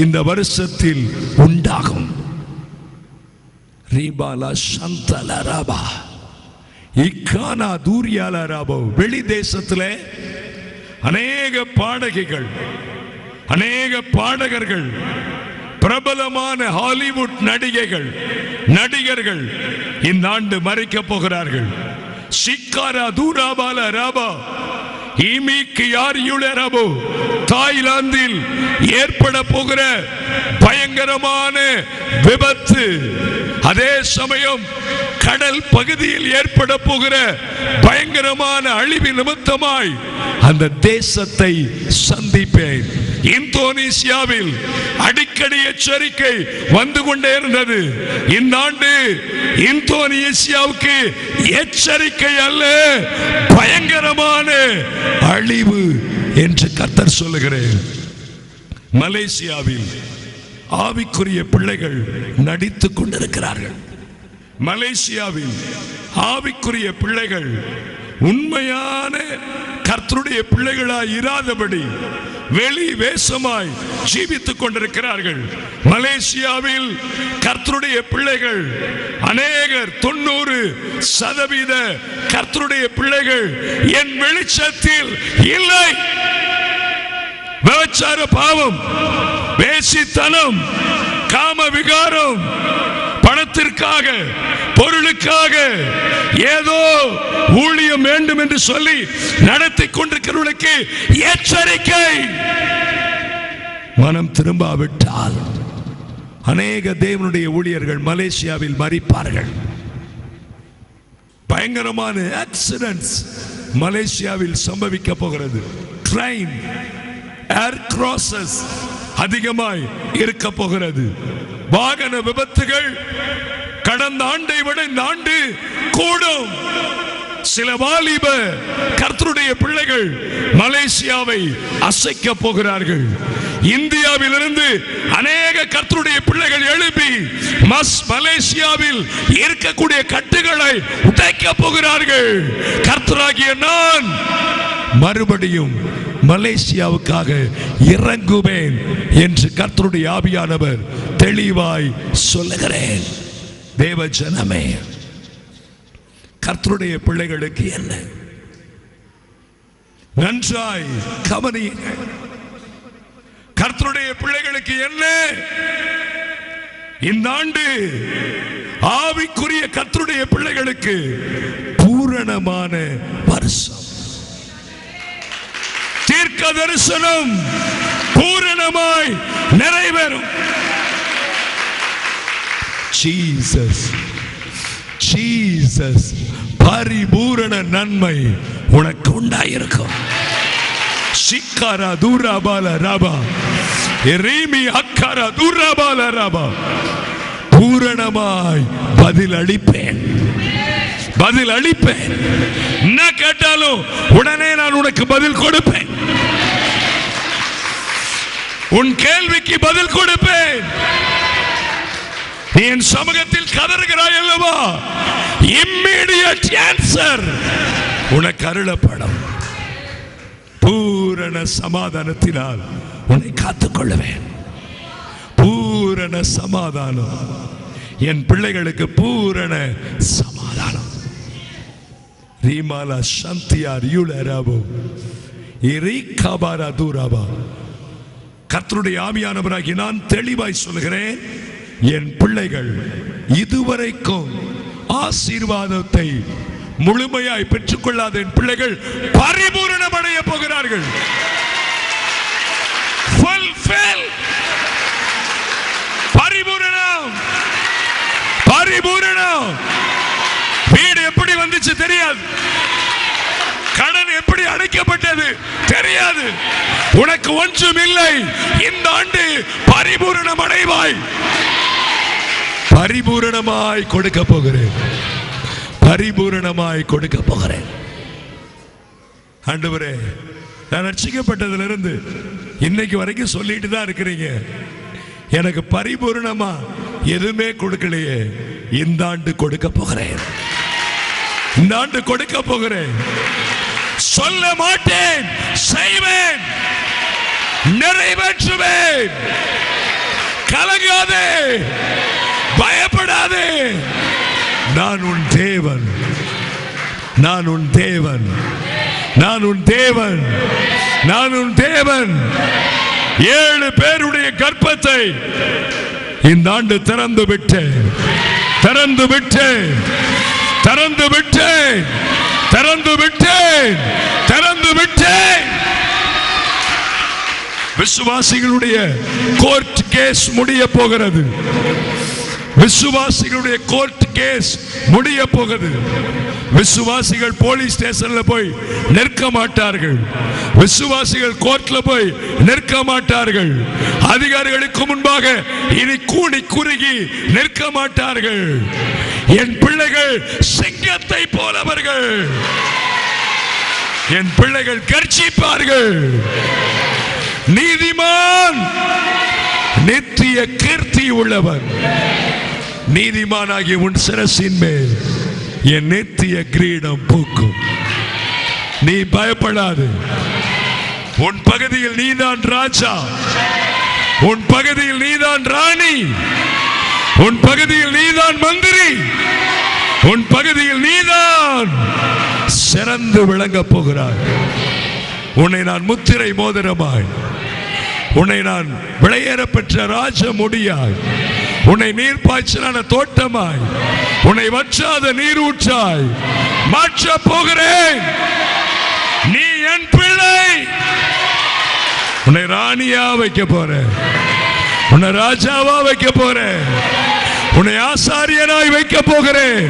இந்த வருஷத்தில் உண்டாகும். ரீபாலா சந்தலரபா இக்கானா தூரியாலரபோ. வெளி தேசத்திலே அநேக பாடகிகள், அநேக பாடகர்கள், பிரபலமான ஹாலிவுட் நடிகைகள், நடிகர்கள் இந்த ஆண்டு மறிக்க போகிறார்கள். சிக்காரா தூராபால ராபா ஈமிக்கு யார் யுளரபோ. தாய்லாந்தில் ஏற்பட போகிற பயங்கரமான விபத்து, அதே சமயம் கடல் பகுதியில் ஏற்பட போகிற பயங்கரமான அழிவு நிமித்தமாய் அந்த தேசத்தை சந்திப்பேன். இந்தோனேசியாவில் அடிக்கடி எச்சரிக்கை வந்து கொண்டே இருந்தது. இந்த ஆண்டு இந்தோனேசியாவுக்கு எச்சரிக்கை அல்ல, பயங்கரமான அழிவு என்று கர்த்தர் சொல்லுகிறேன். மலேசியாவில் ஆவிக்குரிய பிள்ளைகள் நடித்துக் கொண்டிருக்கிறார்கள். மலேசியாவில் ஆவிக்குரிய பிள்ளைகள் உண்மையான கர்த்தருடைய பிள்ளைகளாய் இராதபடி வெளி வேஷமாய் ஜீவித்துக் கொண்டிருக்கிறார்கள். மலேசியாவில் கர்த்தருடைய பிள்ளைகள் அநேகர் 90% கர்த்தருடைய பிள்ளைகள் என் வெளிச்சத்தில் இல்லை. விபச்சார பாவம், வேசித்தனம், காம விகாரம், பணத்திற்காக, பொருளுக்காக ஏதோ ஊழியம் வேண்டும் என்று சொல்லி நடத்தி கொண்டிருக்கிறவர்களுக்கு எச்சரிக்கை. மனம் திரும்பாவிட்டால் அநேக தேவனுடைய ஊழியர்கள் மலேசியாவில் மரிப்பார்கள். பயங்கரமான ஆக்சிடென்ட்ஸ் மலேசியாவில் சம்பவிக்க போகிறது. ட்ரெயின், ஏர் கிராசஸ் அதிகமாய் இருக்க போகிறது. வாகன விபத்துகள் கடந்த ஆண்டை விட இந்த ஆண்டு கூடும். சில வாலிப கர்த்தருடைய பிள்ளைகள் மலேசியாவை அசைக்க போகிறார்கள். இந்தியாவிலிருந்து அநேக கர்த்தருடைய பிள்ளைகள் எழுப்பி மலேசியாவில் இருக்கக்கூடிய கட்டுகளை உடைக்க போகிறார்கள். கர்த்தராகிய நான் மறுபடியும் மலேசியாவுக்காக இறங்குவேன் என்று கர்த்தருடைய ஆவியானவர் தெளிவாய் சொல்லுகிறேன். தேவ ஜனமே, கர்த்தருடைய பிள்ளைகளுக்கு என்ன நன்றாய் கவனியுங்கள். கர்த்தருடைய பிள்ளைகளுக்கு என்ன இந்த ஆண்டு ஆவிக்குரிய கர்த்தருடைய பிள்ளைகளுக்கு பூரணமான வருஷம். தீர்க்க தரிசனம் பூரணமாய் நிறைவேறும். ஜீசஸ் ஜீசஸ் பரிபூரண நன்மை உனக்கு உண்டாயிருக்கும். சிக்காரா தூராபால ராபா எரீமி அக்காரா தூராபால ராபா. பூரணமாய் பதில் அளிப்பேன், பதில் அளிப்பேன். என்ன கேட்டாலும் உடனே நான் உனக்கு பதில் கொடுப்பேன். உன் கேள்விக்கு பதில் கொடுப்பேன். நீ என் சமூகத்தில் கதறுகிறாய் அல்லவா, இம்மீடியட் ஆன்சர் உனக்கு அருளப்படும். பூரண சமாதானத்தினால் உன்னை காத்துக்கொள்ளுவேன். பூரண சமாதானம். என் பிள்ளைகளுக்கு பூரண சமாதானம். ரீமாலா சந்தியார் யூலராபோ இரிகாபாரா தூராபா. கர்த்தருடைய ஆவியானவராகி நான் தெளிவாய் சொல்கிறேன், என் பிள்ளைகள் இதுவரைக்கும் ஆசீர்வாதத்தை முழுமையாய் பெற்றுக்கொள்ளாத என் பிள்ளைகள் பரிபூரணம் அடைய போகிறார்கள். பரிபூரணம், பரிபூரணம். வீடு எப்படி வந்துச்சு தெரியாது, கடன் எப்படி அடைக்கப்பட்டது தெரியாது, உனக்கு ஒன்றும் இல்லை. இந்த ஆண்டு பரிபூரணம் அடைவாய். பரிபூரணமாய் கொடுக்க போகிறேன், பரிபூரணமாய் கொடுக்க போகிறேன். ஆண்டவரே, நான் ரட்சிக்கப்பட்டதிலிருந்து இன்னைக்கு வரைக்கும் சொல்லிட்டு தான் இருக்கிறீங்க, எனக்கு பரிபூரணமா எதுவுமே கொடுக்கலையே. இந்த ஆண்டு கொடுக்க போகிறேன், இந்த ஆண்டு கொடுக்க போகிறேன். சொல்ல மாட்டேன், செய்வேன், நிறைவேற்றுவேன். கலங்காதே, பயப்படாதே. நான் உன் தேவன், நான் உன் தேவன், நான் உன் தேவன், நான் உன் தேவன். 7 பேருடைய கர்ப்பத்தை இந்த ஆண்டு திறந்து விட்டேன், திறந்து விட்டேன், திறந்து விட்டேன், திறந்து விட்டேன், திறந்து விட்டேன். விசுவாசிகளுடைய கோர்ட் கேஸ் முடிய போகிறது. விசுவாசிகளுடைய கோர்ட் கேஸ் முடிய போகிறது. விசுவாசிகள் போலீஸ் ஸ்டேஷன்ல போய் நிற்க மாட்டார்கள். விசுவாசிகள் கோர்ட்ல போய் நிற்க மாட்டார்கள். அதிகாரிகளுக்கு முன்பாக இனி கூடி குறுகி நிற்க மாட்டார்கள். என் பிள்ளைகள் சிங்கத்தை போலவர்கள். என் பிள்ளைகள் கர்ஜிப்பார்கள். நீதிமான் நித்திய கீர்த்தி உள்ளவர். நீதிமானாகிய உன் சிரசின் மேல் என் நித்திய கிரீடம் பூக்கும். நீ பயப்படாது. உன் பகுதியில் நீதான் ராஜா, உன் பகுதியில் நீதான் ராணி, உன் பகுதியில் நீதான் மந்திரி, உன் பகுதியில் நீதான் சிறந்து விளங்க போகிறாய். உன்னை நான் முத்திரை மோதிரமாய், உன்னை நான் விளையேற பெற்ற ராஜ முடியாய், உன்னை நீர் பாய்ச்சலான தோட்டமாய், உன்னை வற்றாத நீரூற்றாய் மாற்ற போகிறேன். நீ என் பிள்ளை. உன்னை ராணியா வைக்க போறேன், உன்னை ராஜாவா வைக்க போறேன், உன்னை ஆசாரியனாய் வைக்க போகிறேன்,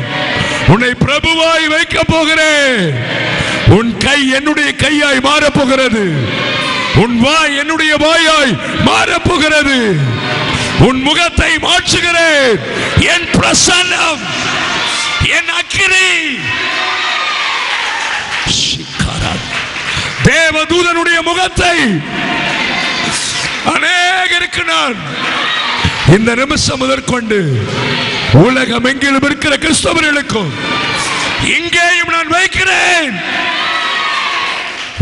உன்னை பிரபுவாய் வைக்க போகிறேன். உன் கை என்னுடைய கையாய் மாறப்போகிறது. உன் வாய் என்னுடைய வாயாய் மாறப்போகிறது. உன் முகத்தை மாற்றுகிறேன். என் பிரசன்னம், என் அக்கினி, தேவதூதனுடைய முகத்தை அநேகருக்கு நான் இந்த நிமிஷம் முதற்கொண்டு உலகம் எங்கிலும் இருக்கிற கிறிஸ்தவர்களுக்கும் இங்கேயும் நான் வைக்கிறேன்.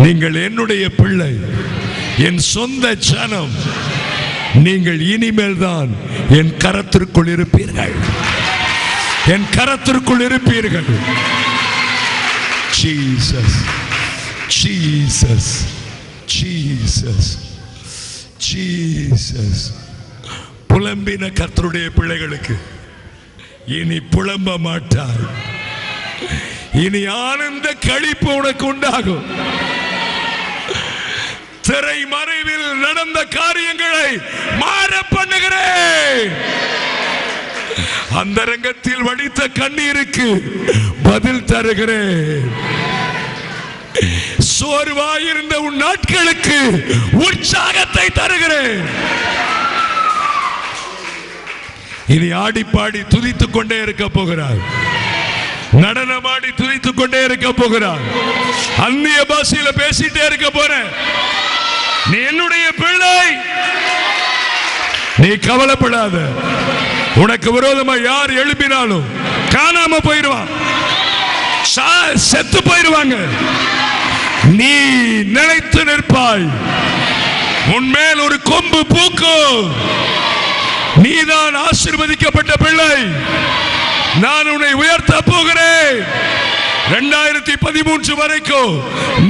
நீங்கள் என்னுடைய பிள்ளை, என் சொந்த ஜனம். நீங்கள் இனிமேல் தான் என் கரத்திற்குள் இருப்பீர்கள், என் கரத்திற்குள் இருப்பீர்கள். Jesus, Jesus, Jesus, Jesus. புலம்பின கர்த்தருடைய பிள்ளைகளுக்கு இனி புலம்ப மாட்டார். இனி ஆனந்த களிப்பு உனக்கு உண்டாகும். திரை மறைவில் நடந்த காரியங்களை மாற பண்ணுகிறேன். அந்தரங்கத்தில் வடித்த கண்ணீருக்கு பதில் தருகிறேன். சோர்வாயிருந்த உன் நாட்களுக்கு உற்சாகத்தை தருகிறேன். இனி ஆடி பாடி துதித்துக் கொண்டே இருக்க போகிறார். நடனமாடி துதித்துக் கொண்டே இருக்க போகிறார். அந்நிய பாஷையில பேசிட்டே இருக்க போற. நீ என்னுடைய பிள்ளை, நீ கவலைப்படாத. உனக்கு விரோதமா யார் எழுப்பினாலும் காணாம போயிடுவான், செத்து போயிடுவாங்க. நீ நிலைத்து நிற்பாய். உன்மேல் ஒரு கொம்பு பூக்கும். நீதான் ஆசீர்வதிக்கப்பட்ட பிள்ளை. நான் உன்னை உயர்த்த போகிறேன். 2013 வரைக்கும்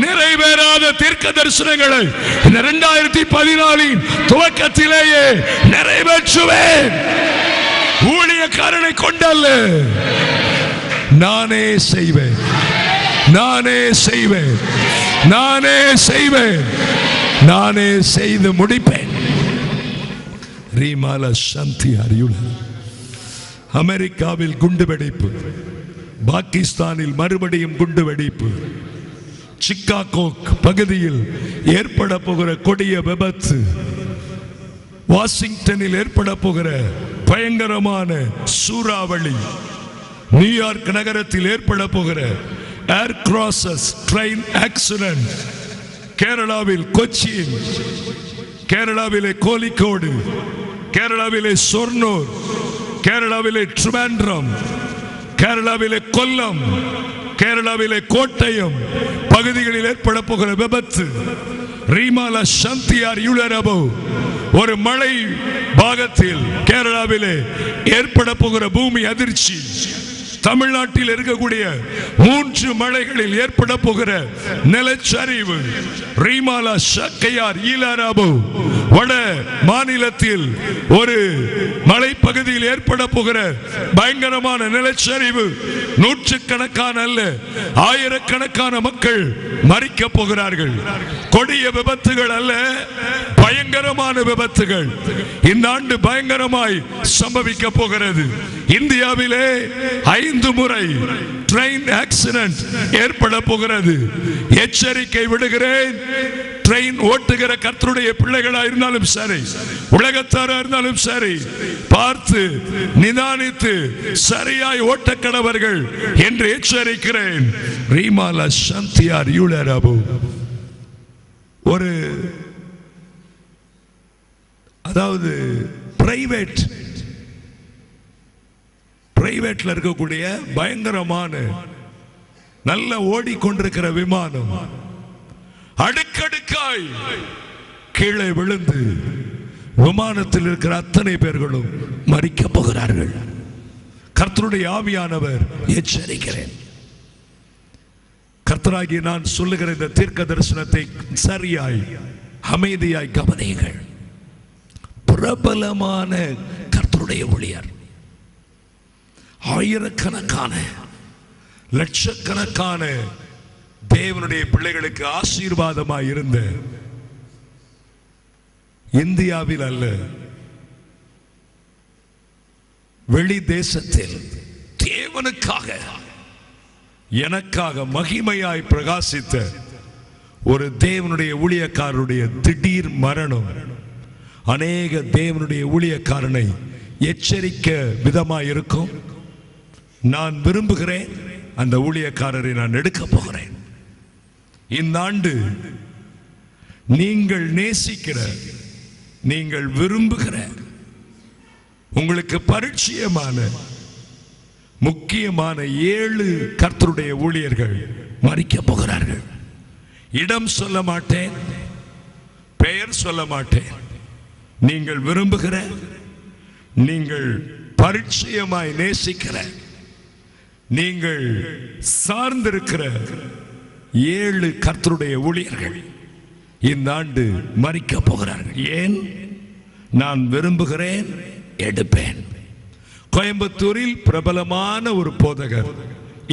நிறைவேறாத தீர்க்க தரிசனங்களை இந்த 2014 துவக்கத்திலேயே நிறைவேற்றுவேன். ஊழியக்காரனை கொண்டல்ல, நானே செய்வேன், நானே செய்வேன், நானே செய்வேன், நானே செய்து முடிப்பேன். ரீமால சாந்தி அறியுள்ள. அமெரிக்காவில் குண்டுவெடிப்பு, பாகிஸ்தானில் மறுபடியும் குண்டுவெடிப்பு, சிக்காகோ பகுதியில் ஏற்பட போகிற கொடிய விபத்து, வாஷிங்டனில் ஏற்பட போகிற பயங்கரமான சூறாவளி, நியூயார்க் நகரத்தில் ஏற்பட போகிற ஏர் கிராசஸ் ட்ரெயின் ஆக்சிடென்ட், கேரளாவில் கொச்சின், கேரளாவிலே கோழிக்கோடு, கேரளாவிலே சொர்ணூர், கேரளாவிலே ட்ரிவாண்ட்ரம், கேரளாவிலே கொல்லம், கேரளாவிலே கோட்டயம் பகுதிகளில் ஏற்பட போகிற விபத்து, ரீமாலா சந்தியார் யுளரபோ ஒரு மழை பாகத்தில் கேரளாவிலே ஏற்பட போகிற பூமி அதிர்ச்சி, தமிழ்நாட்டில் இருக்கக்கூடிய 3 மலைகளில் ஏற்பட போகிற நிலச்சரிவு, ரீமாலா சக்கையார் ஈலாராபு வட மாநிலத்தில் ஒரு மலைப்பகுதியில் ஏற்பட போகிற பயங்கரமான நிலச்சரிவு, நூற்றுக்கணக்கான அல்ல ஆயிரக்கணக்கான மக்கள் மரிக்க போகிறார்கள். கொடிய விபத்துகள் அல்ல, பயங்கரமான விபத்துகள் இந்த ஆண்டு பயங்கரமாய் சம்பவிக்க போகிறது. இந்தியாவிலே 5 முறை ட்ரெயின் ஆக்சிடென்ட் ஏற்பட போகிறது. எச்சரிக்கை விடுகிறேன். ட்ரெயின் ஓட்டுகிற கர்த்தருடைய பிள்ளைகளா இருந்தாலும் சரி, உலகத்தாரா இருந்தாலும் சரி, பார்த்து நிதானித்து சரியாய் ஓட்ட கடவர்கள் என்று எச்சரிக்கிறேன். ரீமாலா சாந்தியார் யுளரபு ஒரு அதாவது பிரைவேட்ல இருக்கக்கூடிய பயங்கரமான நல்ல ஓடிக்கொண்டிருக்கிற விமானம் அடுக்கடுக்காய் கீழே விழுந்து விமானத்தில் இருக்கிற அத்தனை பேர்களும் மரிக்க போகிறார்கள். கர்த்தருடைய ஆவியானவர் எச்சரிக்கிறேன். கர்த்தராகிய நான் சொல்லுகிற இந்த தீர்க்க தரிசனத்தை சரியாய் அமைதியாய் கவனியுங்கள். பிரபலமான கர்த்தருடைய ஊழியர், ஆயிரக்கணக்கான லட்சக்கணக்கான தேவனுடைய பிள்ளைகளுக்கு ஆசீர்வாதமாய் இருந்த, இந்தியாவில் அல்ல வெளி தேசத்தில் தேவனுக்காக எனக்காக மகிமையாய் பிரகாசித்த ஒரு தேவனுடைய ஊழியக்காரருடைய திடீர் மரணம் அநேக தேவனுடைய ஊழியக்காரனை எச்சரிக்க விதமாய் இருக்கும். நான் விரும்புகிறேன், அந்த ஊழியக்காரரை நான் எடுக்க போகிறேன். இந்த ஆண்டு நீங்கள் நேசிக்கிற, நீங்கள் விரும்புகிற, உங்களுக்கு பரிச்சயமான முக்கியமான 7 கர்த்தருடைய ஊழியர்கள் மரிக்க போகிறார்கள். இடம் சொல்ல மாட்டேன், பெயர் சொல்ல மாட்டேன். நீங்கள் விரும்புகிற, நீங்கள் பரிச்சயமாய் நேசிக்கிற, நீங்கள் சார்ந்திருக்கிற 7 கர்த்தருடைய ஊழியர்கள் இந்த ஆண்டு மரிக்க போகிறார்கள். ஏன்? நான் விரும்புகிறேன், எடுப்பேன். கோயம்புத்தூரில் பிரபலமான ஒரு போதகர்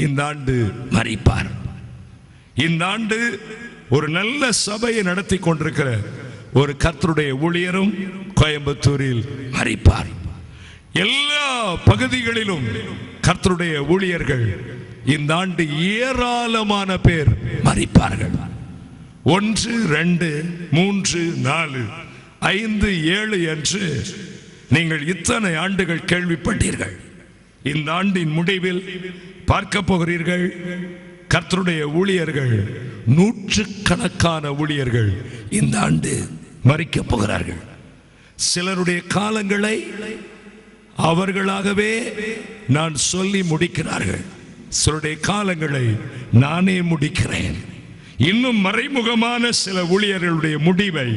இந்த ஆண்டு மரிப்பார். இந்த ஆண்டு ஒரு நல்ல சபையை நடத்தி கொண்டிருக்கிற ஒரு கர்த்தருடைய ஊழியரும் கோயம்புத்தூரில் மரிப்பார். எல்லா பகுதிகளிலும் கர்த்தருடைய ஊழியர்கள் இந்த ஆண்டு ஏராளமான பேர் மரிப்பார்கள். 1, 2, 3, 4, 5, 7 என்று நீங்கள் இத்தனை ஆண்டுகள் கேள்விப்பட்டீர்கள். இந்த ஆண்டின் முடிவில் பார்க்க போகிறீர்கள், கர்த்தருடைய ஊழியர்கள், நூற்றுக்கணக்கான ஊழியர்கள் இந்த ஆண்டு மரிக்க போகிறார்கள். சிலருடைய காலங்களை அவர்களாகவே நான் சொல்லி முடிக்கிறார்கள். சிலருடைய காலங்களை நானே முடிக்கிறேன். இன்னும் மறைமுகமான சில ஊழியர்களுடைய முடிவை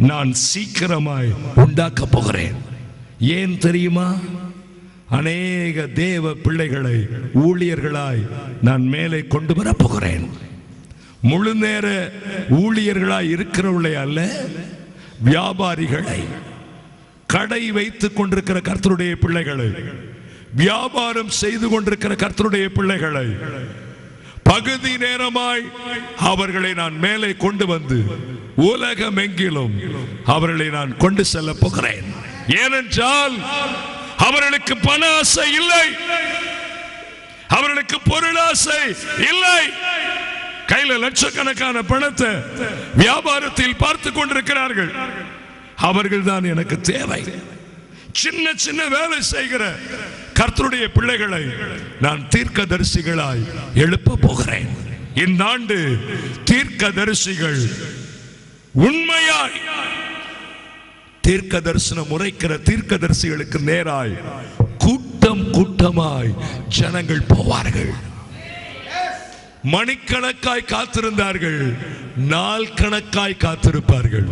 நான் சீக்கிரமாய் உண்டாக்க போகிறேன். ஏன் தெரியுமா? அநேக தேவ பிள்ளைகளை ஊழியர்களாய் நான் மேலே கொண்டு வர போகிறேன். முழு நேர ஊழியர்களாய் இருக்கிறவர்களே அல்ல, வியாபாரிகளை, கடை வைத்துக் கொண்டிருக்கிற கர்த்தருடைய பிள்ளைகளை, வியாபாரம் செய்து கொண்டிருக்கிற கர்த்தருடைய பிள்ளைகளை பகுதி நேரமாய் அவர்களை நான் மேலே கொண்டு வந்து உலகமெங்கிலும் அவர்களை நான் கொண்டு செல்ல போகிறேன். ஏனென்றால் அவர்களுக்கு பண ஆசை இல்லை, அவர்களுக்கு பொருளாசை இல்லை. கையில லட்சக்கணக்கான பணத்தை வியாபாரத்தில் பார்த்து கொண்டிருக்கிறார்கள். அவர்கள் தான் எனக்கு தேவை. சின்ன சின்ன வேலை செய்கிற கர்த்தருடைய பிள்ளைகளை நான் தீர்க்கதரிசிகளாய் எழுப்ப போகிறேன். இந்த ஆண்டு தீர்க்கதரிசிகள் உண்மையாய் தீர்க்க தரிசனம் உரைக்கிற தீர்க்கதரிசிகளுக்கு நேராய் கூட்டம் கூட்டமாய் ஜனங்கள் போவார்கள். மணிக்கணக்காய் காத்திருந்தார்கள், நாள் கணக்காய் காத்திருப்பார்கள்,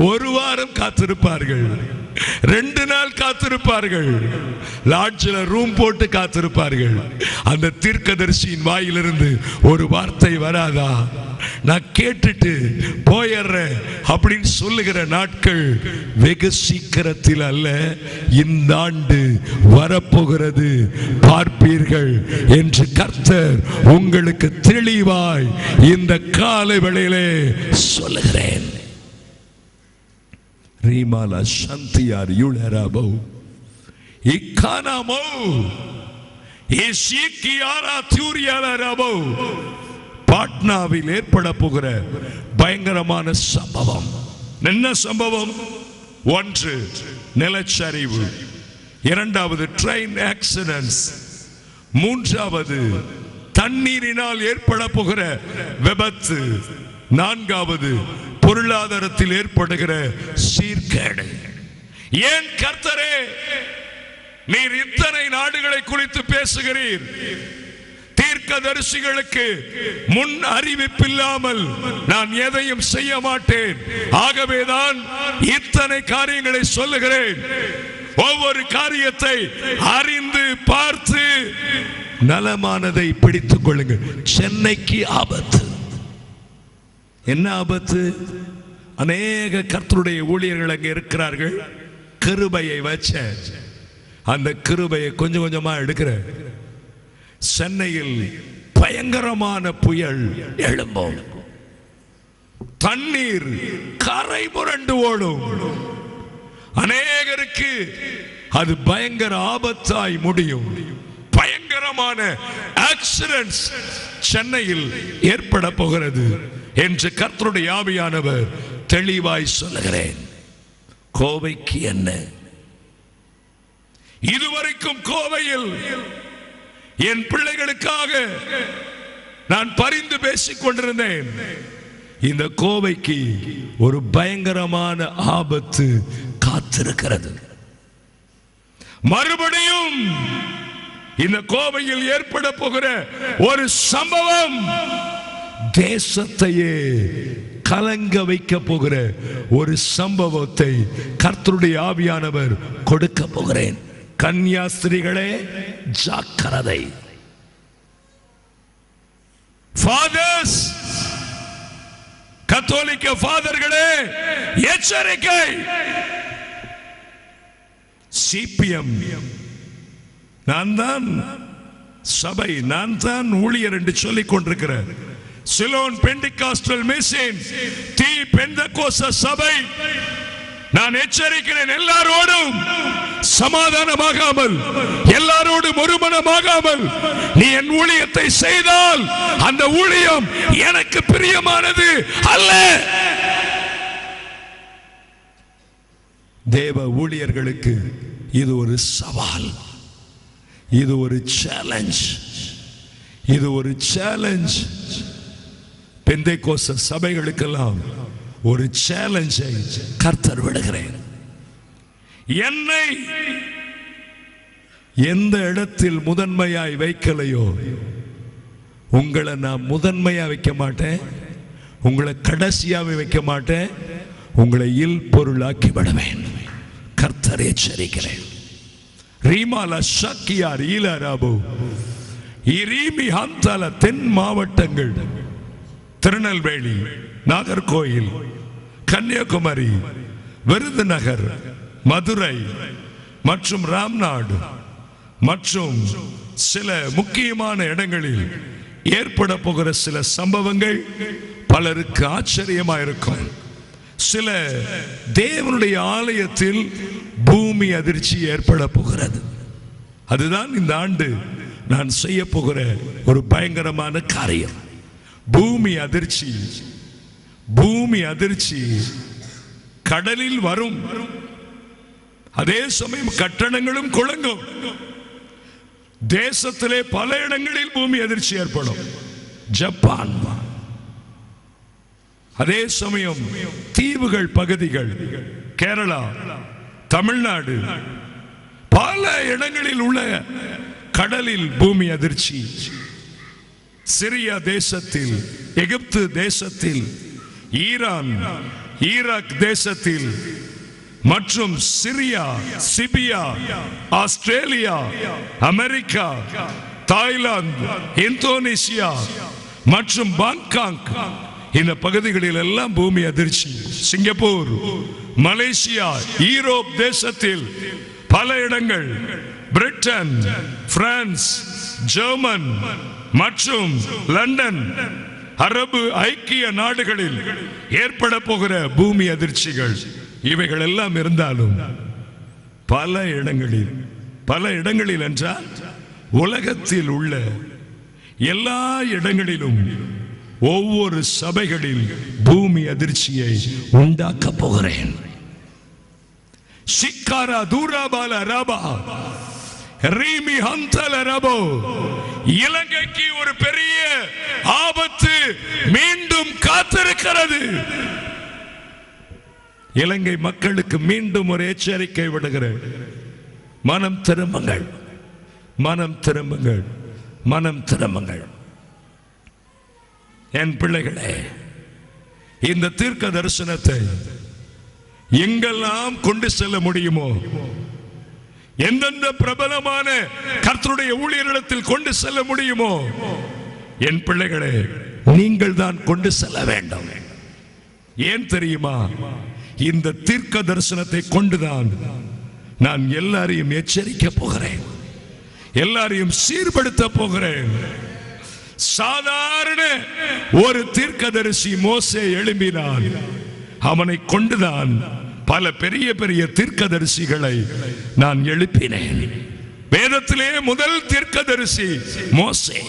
ஒரு வாரம் காத்திருப்பார்கள், 2 நாள் காத்திருப்பார்கள், லாட்ஜில் ரூம் போட்டு காத்திருப்பார்கள். அந்த தீர்க்கதரிசியின் வாயிலிருந்து ஒரு வார்த்தை வராதா, நான் கேட்டுட்டு போயிடுறேன் அப்படின்னு சொல்லுகிற நாட்கள் வெகு சீக்கிரத்தில் அல்ல, இந்த ஆண்டு வரப்போகிறது பார்ப்பீர்கள் என்று கர்த்தர் உங்களுக்கு தெளிவாய் இந்த காலை வேளையிலே சொல்லுகிறேன். ரீமாலா சந்தியார் யுளராபோ இக்கானாமோ ஏசிக்கியாரா தியூரியாலராபோ. பாட்னாவில் ஏற்பட போகிற பயங்கரமான சம்பவம். என்ன சம்பவம்? 1 நிலச்சரிவு, 2வது ட்ரெயின் ஆக்சிடென்ட்ஸ், 3வது தண்ணீரினால் ஏற்பட போகிற விபத்து, 4வது பொருளாதாரத்தில் ஏற்படுகிற சீர்கேடு. ஏன் கர்த்தரே நீர் இத்தனை நாடுகளை குறித்து பேசுகிறீர்? தீர்க்கதரிசிகளுக்கு முன் அறிவிப்பில்லாமல் நான் எதையும் செய்ய மாட்டேன். ஆகவேதான் இத்தனை காரியங்களை சொல்லுகிறேன். ஒவ்வொரு காரியத்தை அறிந்து பார்த்து நலமானதை பிடித்துக் கொள்ளுங்கள். சென்னைக்கு ஆபத்து. என்ன ஆபத்து? அநேக கர்த்தருடைய ஊழியர்கள் அங்கே இருக்கிறார்கள். கிருபையை வச்ச அந்த கிருபையை கொஞ்சம் கொஞ்சமா எடுக்கிற சென்னையில் பயங்கரமான புயல் எழும்பும். தண்ணீர் கரை புரண்டு ஓடும். அநேகருக்கு அது பயங்கர ஆபத்தாய் முடியும். பயங்கரமான ஆக்சிடென்ட்ஸ் சென்னையில் ஏற்பட போகிறது என்று கர்த்தருடைய ஆவியானவர் தெளிவாய் சொல்லுகிறேன். கோவைக்கு என்ன? இதுவரைக்கும் கோவையில் என் பிள்ளைகளுக்காக நான் பரிந்து பேசிக் கொண்டிருந்தேன். இந்த கோவைக்கு ஒரு பயங்கரமான ஆபத்து காத்திருக்கிறது. மறுபடியும் இந்த கோவையில் ஏற்பட போகிற ஒரு சம்பவம் தேசத்தையே கலங்க வைக்க போகிற ஒரு சம்பவத்தை கர்த்தருடைய ஆவியானவர் கொடுக்க போகிறேன். கன்னியாஸ்திரிகளே ஜாக்கிரதை. ஃபாதர்ஸ், கத்தோலிக்க ஃபாதர்களே எச்சரிக்கை. சிபிஎம், நான் தான் சபை, நான் தான் ஊழியர் என்று சொல்லிக் கொண்டிருக்கிறேன். சிலோன் பெண்டிகாஸ்டல் மிஷன், தி பெந்தகோஸ்த சபை, நான் எச்சரிக்கிறேன். எல்லாரோடும் சமாதானமாகாமல், எல்லாரோடும் ஒருமனமாகாமல் நீ என் ஊழியத்தை செய்தால் அந்த ஊழியம் எனக்கு பிரியமானது அல்ல. தேவ ஊழியர்களுக்கு இது ஒரு சவால், இது ஒரு சேலஞ்ச், இது ஒரு சேலஞ்ச். பெந்தைக்கோஸ்து சபைகளுக்கெல்லாம் ஒரு சேலஞ்சை கர்த்தர் விடுகிறேன். என்னை எந்த இடத்தில் முதன்மையாய் வைக்கலையோ உங்களை நான் முதன்மையா வைக்க மாட்டேன், உங்களை கடைசியாவே வைக்க மாட்டேன், உங்களை இல் பொருளாக்கி விடுவேன். கர்த்தர் எச்சரிக்கிறேன். ரீமால ஷக்கியார் ஈலராபு இரிமி ஹந்தால தென் மாவட்டங்கள் திருநெல்வேலி, நாகர்கோயில், கன்னியாகுமரி, விருதுநகர், மதுரை மற்றும் ராம்நாடு மற்றும் சில முக்கியமான இடங்களில் ஏற்பட போகிற சில சம்பவங்கள் பலருக்கு ஆச்சரியமாயிருக்கும். சில தேவனுடைய ஆலயத்தில் பூமி அதிர்ச்சி ஏற்பட போகிறது. அதுதான் இந்த ஆண்டு நான் செய்ய போகிற ஒரு பயங்கரமான காரியம். பூமி அதிர்ச்சி. பூமி அதிர்ச்சி கடலில் வரும், அதே சமயம் கட்டணங்களும் குலுங்கும். தேசத்திலே பல இடங்களில் பூமி அதிர்ச்சி ஏற்படும். ஜப்பான், அதே சமயம் தீவுகள் பகுதிகள், கேரளா, தமிழ்நாடு, பல இடங்களில் உள்ள கடலில் பூமி அதிர்ச்சி. சிரியா தேசத்தில், எகிப்து தேசத்தில், ஈரான், ஈராக் தேசத்தில் மற்றும் சிரியா, சிபியா, ஆஸ்திரேலியா, அமெரிக்கா, தாய்லாந்து, இந்தோனேசியா மற்றும் பாங்காக், இந்த பகுதிகளில் எல்லாம் பூமி அதிர்ச்சி. சிங்கப்பூர், மலேசியா, யூரோப் தேசத்தில் பல இடங்கள், பிரிட்டன், பிரான்ஸ், ஜெர்மன் மற்றும் லண்டன், அரபு ஐக்கிய நாடுகளில் ஏற்பட போகிற பூமி அதிர்ச்சிகள் இவைகள் எல்லாம் இருந்தாலும் பல இடங்களில் என்றால் உலகத்தில் உள்ள எல்லா இடங்களிலும் ஒவ்வொரு சபைகளில் பூமி அதிர்ச்சியை உண்டாக்க போகிறேன். சிக்காரா தூராபால ரபா ரீமி ஹந்தல ரபோ. இலங்கைக்கு ஒரு பெரிய ஆபத்து மீண்டும் காத்திருக்கிறது. இலங்கை மக்களுக்கு மீண்டும் ஒரு எச்சரிக்கை விடுகிறேன். மனம் திரும்புங்கள், மனம் திரும்புங்கள், மனம் திரும்புங்கள். என் பிள்ளைகளே, இந்த தீர்க்க தரிசனத்தை எங்கெல்லாம் கொண்டு செல்ல முடியுமோ, எந்தெந்த பிரபலமான கர்த்தருடைய ஊழியரிடத்தில் கொண்டு செல்ல முடியுமோ, என் பிள்ளைகளே நீங்கள் தான் கொண்டு செல்ல வேண்டும். ஏன் தெரியுமா? இந்த தீர்க்க தரிசனத்தை கொண்டுதான் நான் எல்லாரையும் எச்சரிக்க போகிறேன், எல்லாரையும் சீர்படுத்த போகிறேன். சாதாரண ஒரு தீர்க்கதரிசி மோசே எழும்பினான். அவனை கொண்டுதான் பல பெரிய பெரிய தீர்க்கதரிசிகளை நான் எழுப்பினேன். வேதத்திலே முதல் தீர்க்கதரிசி மோசே.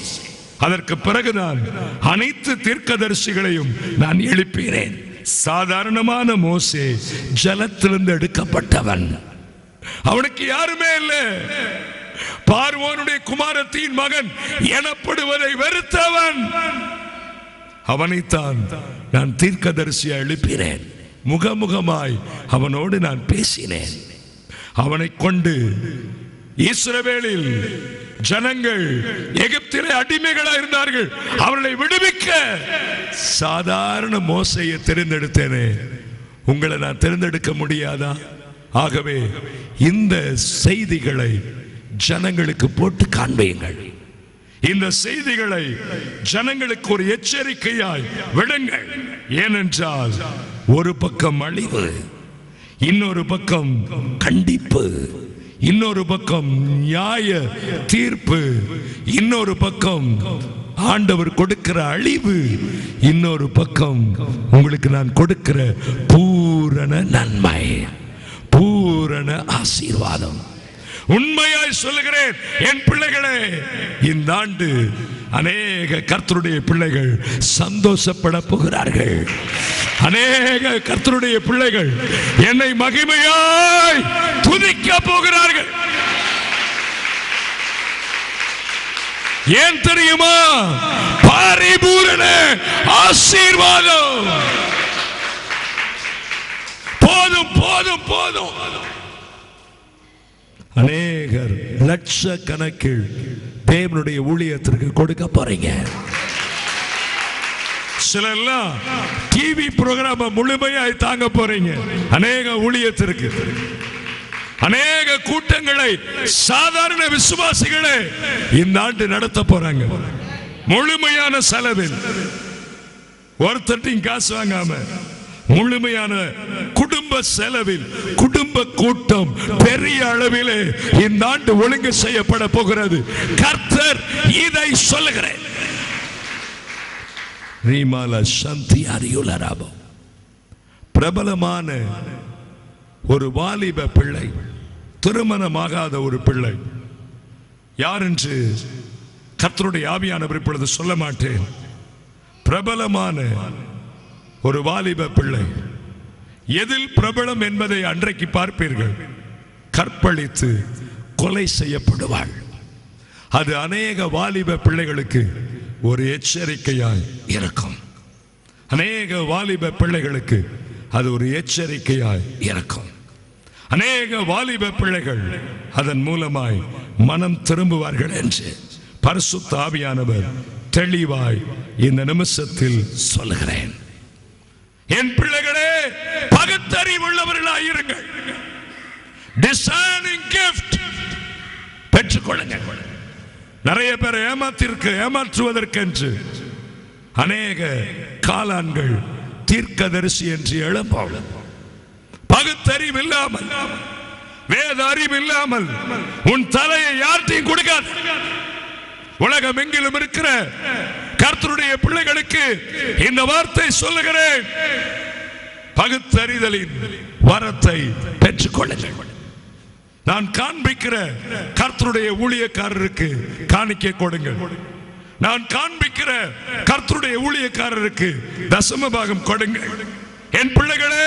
அதற்கு பிறகுதான் அனைத்து தீர்க்கதரிசிகளையும் நான் எழுப்பினேன். சாதாரணமான மோசே ஜலத்திலிருந்து எடுக்கப்பட்டவன். அவனுக்கு யாருமே இல்லை. பார்வோனுடைய குமாரத்தின் மகன் எனப்படுவதை வெறுத்தவன். அவனைத்தான் நான் தீர்க்கதரிசியா எழுப்பினேன். முகமுகமாய் அவனோடு நான் பேசினேன். அவனை கொண்டு இஸ்ரவேலில் ஜனங்கள் எகிப்திலே அடிமைகளா இருந்தார்கள், அவர்களை விடுவிக்க சாதாரண மோசையை தேர்ந்தெடுத்தேனே. உங்களை நான் தேர்ந்தெடுக்க முடியாதா? ஆகவே இந்த செய்திகளை ஜனங்களுக்கு போட்டு காண்பீங்கள். இந்த செய்திகளை ஜனங்களுக்கு ஒரு எச்சரிக்கையாய் விடுங்கள். ஏனென்றால் ஒரு பக்கம் அழிவு, இன்னொரு பக்கம் கண்டிப்பு, இன்னொரு பக்கம் நியாய தீர்ப்பு, இன்னொரு பக்கம் ஆண்டவர் கொடுக்கிற அழிவு, இன்னொரு பக்கம் உங்களுக்கு நான் கொடுக்கிற பூரண நன்மை, பூரண ஆசீர்வாதம். உண்மையாய் சொல்லுகிறேன் என் பிள்ளைகளே, இந்த ஆண்டு அநேக கர்த்தருடைய பிள்ளைகள் சந்தோஷப்பட போகிறார்கள். அநேக கர்த்தருடைய பிள்ளைகள் என்னை மகிமையாய் துதிக்க போகிறார்கள். ஏன் தெரியுமா? பரிபூரண ஆசீர்வாதம். போதும் போதும் போதும். அநேகர் லட்சக்கணக்கில் தேவனுடைய ஊழியத்திற்கு கொடுக்க போறீங்க. சிலெல்லாம் டிவி புரோகிராம முழுமையாய் தாங்க போறீங்க. அநேக ஊழியத்திற்கு, அநேக கூட்டங்களை சாதாரண விசுவாசிகளை இந்த ஆண்டு நடத்த போறாங்க. முழுமையான செலவில், ஒருத்தட்டையும் காசு வாங்காம முழுமையான குடும்ப செலவில் குடும்ப கூட்டம் பெரிய அளவிலே இந்த ஆண்டு ஒழுங்கு செய்யப்பட போகிறது. கர்த்தர் இதை சொல்லுகிறேன். பிரபலமான ஒரு வாலிப பிள்ளை, திருமணமாகாத ஒரு பிள்ளை, யார் என்று கர்த்தருடைய ஆவியானவர் இப்பொழுது சொல்ல மாட்டேன். பிரபலமான ஒரு வாலிப பிள்ளை. எதில் பிரபலம் என்பதை அன்றைக்கு பார்ப்பீர்கள். கற்பழித்து கொலை செய்யப்படுவாள். அது அநேக வாலிப பிள்ளைகளுக்கு ஒரு எச்சரிக்கையாய் இருக்கும். அநேக வாலிப பிள்ளைகளுக்கு அது ஒரு எச்சரிக்கையாய் இருக்கும். அநேக வாலிப பிள்ளைகள் அதன் மூலமாய் மனம் திரும்புவார்கள் என்று பரிசுத்த ஆவியானவர் தெளிவாய் இந்த நிமிஷத்தில் சொல்லுகிறேன். என் பிள்ளைகளே, பகுத்தறிவுள்ளவர்களாய் இருங்கள். டிசைனிங் கிஃப்ட் பெற்றுக்கொள்ளுங்கள். நிறைய பேர் ஏமாற்றுவதற்கென்று அநேக காலான்கள் தீர்க்கதரிசி என்று எழுப்பாள். பகுத்தறிவு இல்லாமல், வேத அறிவு இல்லாமல் உன் தலையை யார்ட்டையும் கொடுக்காது. உலகம் எங்கிலும் இருக்கிற கர்த்தருடைய பிள்ளைகளுக்கு இந்த வார்த்தை சொல்லுகிறேன். பகுத்தறிதலின் வரத்தை பெற்றுக்கொள்ளுங்கள். நான் காண்பிக்கிற கர்த்தருடைய ஊழியக்காரருக்கு காணிக்கை கொடுங்கள். நான் காண்பிக்கிற கர்த்தருடைய ஊழியக்காரருக்கு தசம பாகம் கொடுங்கள். என் பிள்ளைகளே,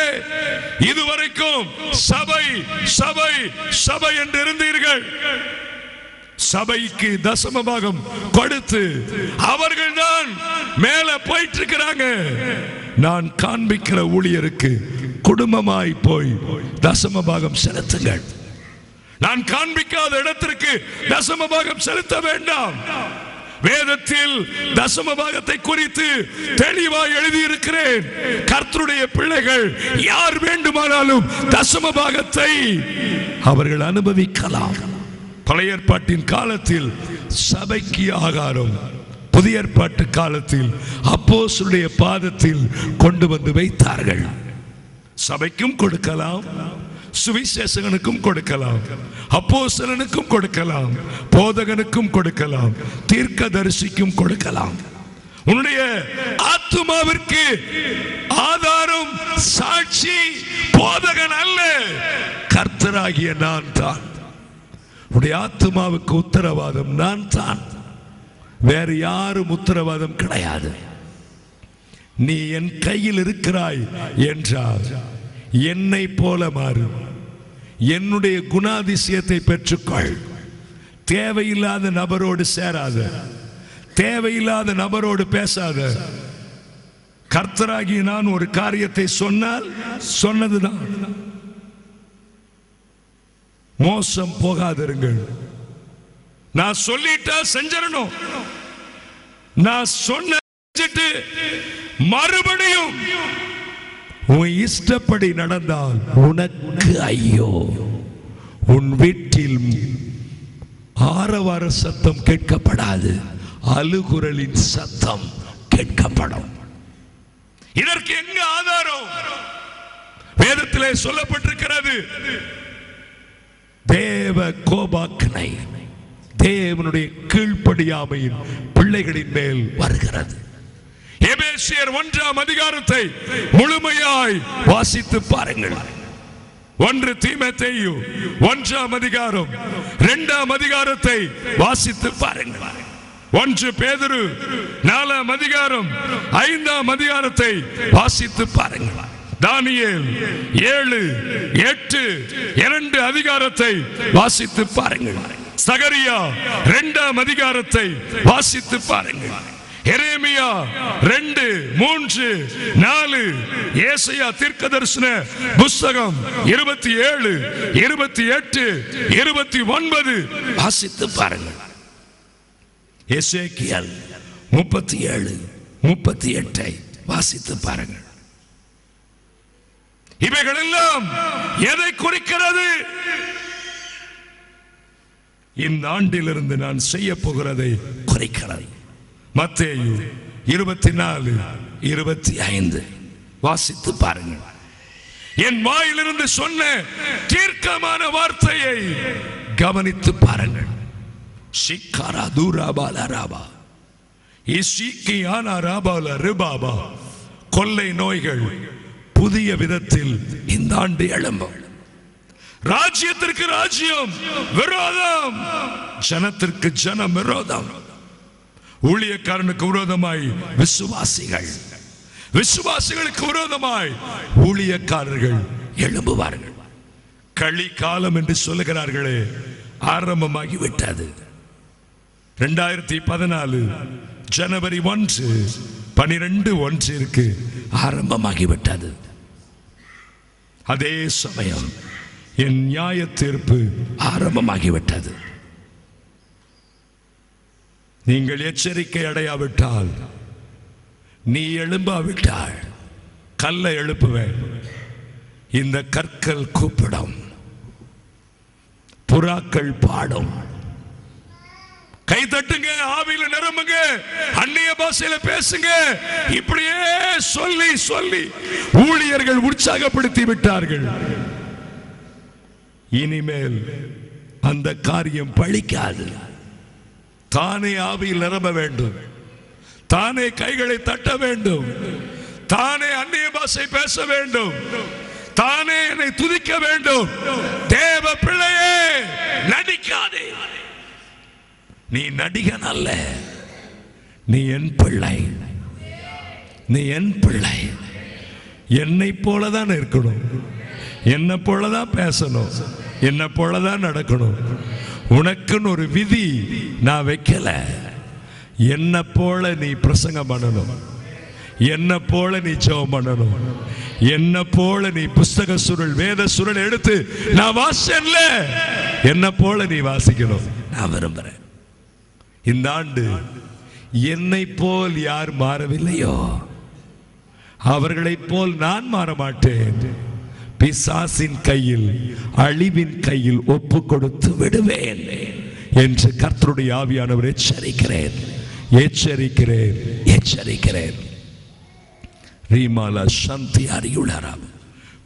இதுவரைக்கும் சபை சபை சபை என்று இருந்தீர்கள். சபைக்கு தசம பாகம் கொடுத்து அவர்கள் தான் மேல போயிட்டு இருக்கிறாங்க. நான் காண்பிக்கிற ஊழியருக்கு குடும்பமாய் போய் தசம பாகம் செலுத்துங்கள். நான் காண்பிக்காத இடத்திற்கு தசம பாகம் செலுத்த வேண்டாம். வேதத்தில் தசம பாகத்தை குறித்து தெளிவாய் எழுதியிருக்கிறேன். கர்த்தருடைய பிள்ளைகள் யார் வேண்டுமானாலும் தசம பாகத்தை அவர்கள் அனுபவிக்கலாம். பழைய ஏற்பாட்டின் காலத்தில் சபைக்கு ஆகாரம், புதிய ஏற்பாட்டு காலத்தில் அப்போஸ்தலருடைய பாதத்தில் கொண்டு வந்து வைத்தார்கள். சபைக்கும் கொடுக்கலாம், சுவிசேஷகனுக்கும் கொடுக்கலாம், அப்போஸ்தலனுக்கும் கொடுக்கலாம், போதகனுக்கும் கொடுக்கலாம், தீர்க்கதரிசிக்கும் கொடுக்கலாம். உன்னுடைய ஆத்துமாவிற்கு ஆதாரம், சாட்சி போதகன் அல்ல, கர்த்தராகிய நான் தான். உன்னுடைய ஆத்துமாவுக்கு உத்தரவாதம் நான் தான், வேறு யாரும் உத்தரவாதம் கிடையாது. நீ என் கையில் இருக்கிறாய் என்றால் என்னை போல மாறு. என்னுடைய குணாதிசயத்தை பெற்றுக்கொள். தேவையில்லாத நபரோடு சேராத, தேவையில்லாத நபரோடு பேசாத. கர்த்தராகி நான் ஒரு காரியத்தை சொன்னால் சொன்னதுதான். மோசம் போகாதிருங்கள். நான் சொல்லிட்டா செஞ்சிடணும். நான் சொன்னிட்டு மறுபடியும் உன் இஷ்டப்படி நடந்தால் உனக்கு ஐயோ. உன் வீட்டில் ஆரவார சத்தம் கேட்கப்படாது, அழுகுரலின் சத்தம் கேட்கப்படும். இதற்கு எங்க ஆதாரம்? வேதத்திலே சொல்லப்பட்டிருக்கிறது. தேவ கோபாக்கனை, தேவனுடைய கீழ்ப்படியாமையின் பிள்ளைகளின் மேல் வருகிறது. எபேசியர் 1ஆம் அதிகாரத்தை முழுமையாய் வாசித்து பாருங்கள். 1 தீமோத்தேயு 1ஆம் அதிகாரம் 2ஆம் அதிகாரத்தை வாசித்து பாருங்கள். 1 பேதுரு 4ஆம் அதிகாரம் 5ஆம் அதிகாரத்தை வாசித்து பாருங்கள். தானியேல் 7, 8, 2 அதிகாரத்தை வாசித்து பாருங்கள். சகரியா 2ஆம் அதிகாரத்தை வாசித்து பாருங்கள். எரேமியா 2, 3, 4, ஏசாயா தீர்க்கதரிசன புத்தகம் 27, 28, 29 வாசித்து பாருங்கள். எசேக்கியேல் 37, 38 வாசித்து பாருங்கள். இவைகள் எல்லாம் எதை குறிக்கிறது? இந்த ஆண்டிலிருந்து நான் செய்ய போகிறதை குறிக்கிறது. மத்தேயு 24, 25 வாசித்து பாருங்கள். என் வாயிலிருந்து சொன்ன தீர்க்கமான வார்த்தையை கவனித்து பாருங்கள். சிக்காரா தூராபாலா ராபா இசிக்கியானா ராபாலா ரிபாபா கொள்ளை நோய்கள் புதிய விதத்தில் இந்த ஆண்டு எழும்பும். ராஜ்யத்திற்கு ராஜ்யம் விரோதம், ஜனத்திற்கு ஜனம் விரோதம். ஊழியக்காரனுக்கு விரோதமாய் விசுவாசிகள், விசுவாசிகளுக்கு விரோதமாய் ஊழியக்காரர்கள் எழும்புவார்கள். களி காலம் என்று சொல்லுகிறார்களே, ஆரம்பமாகிவிட்டது. 2014 ஜனவரி 1, 12:1 ஆரம்பமாகிவிட்டது. அதே சமயம் என் நியாய தீர்ப்பு ஆரம்பமாகிவிட்டது. நீங்கள் எச்சரிக்கை அடையாவிட்டால், நீ எழும்பாவிட்டால் கல்லை எழுப்புவேன். இந்த கற்கள் கூப்பிடும், புறாக்கள் பாடும். கை தட்டுங்க, ஆவியில நிரம்புங்க, அந்நிய பாஷையில பேசுங்க. இப்படியே சொல்லி சொல்லி ஊழியர்கள் உற்சாகப்படுத்தி விட்டார்கள். இனிமேல் அந்த காரியம் பழிக்காது. தானே ஆவியில் நிரம்ப வேண்டும், தானே கைகளை தட்ட வேண்டும், தானே அந்நிய பாஷை பேச வேண்டும், தானே என்னை துதிக்க வேண்டும். தேவ பிள்ளையே, நடிக்காதே. நீ நடிகன் அல்ல, நீ என் பிள்ளை, நீ என் பிள்ளை. என்னை போலதான் இருக்கணும், என்னை போலதான் பேசணும், என்னை போலதான் நடக்கணும். உனக்குன்னு ஒரு விதி நான் வைக்கல. என்ன போல நீ பிரசங்கம் பண்ணணும், என்ன போல நீ ஜெபம் பண்ணணும், என்ன போல நீ புஸ்தக சுருள் வேத சுருள் எடுத்து நான் வாசல்ல என்ன போல நீ வாசிக்கணும். நான் விரும்புறேன். இந்த ஆண்டு என்னை போல் யார் மாறவில்லையோ அவர்களைப் போல் நான் மாற மாட்டேன். பிசாசின் கையில், அழிவின் கையில் ஒப்பு கொடுத்து விடுவேன் என்று கர்த்தருடைய ஆவியானவர் எச்சரிக்கிறேன், எச்சரிக்கிறேன், எச்சரிக்கிறேன். ரீமாலா சாந்தி அறியுளாராம்.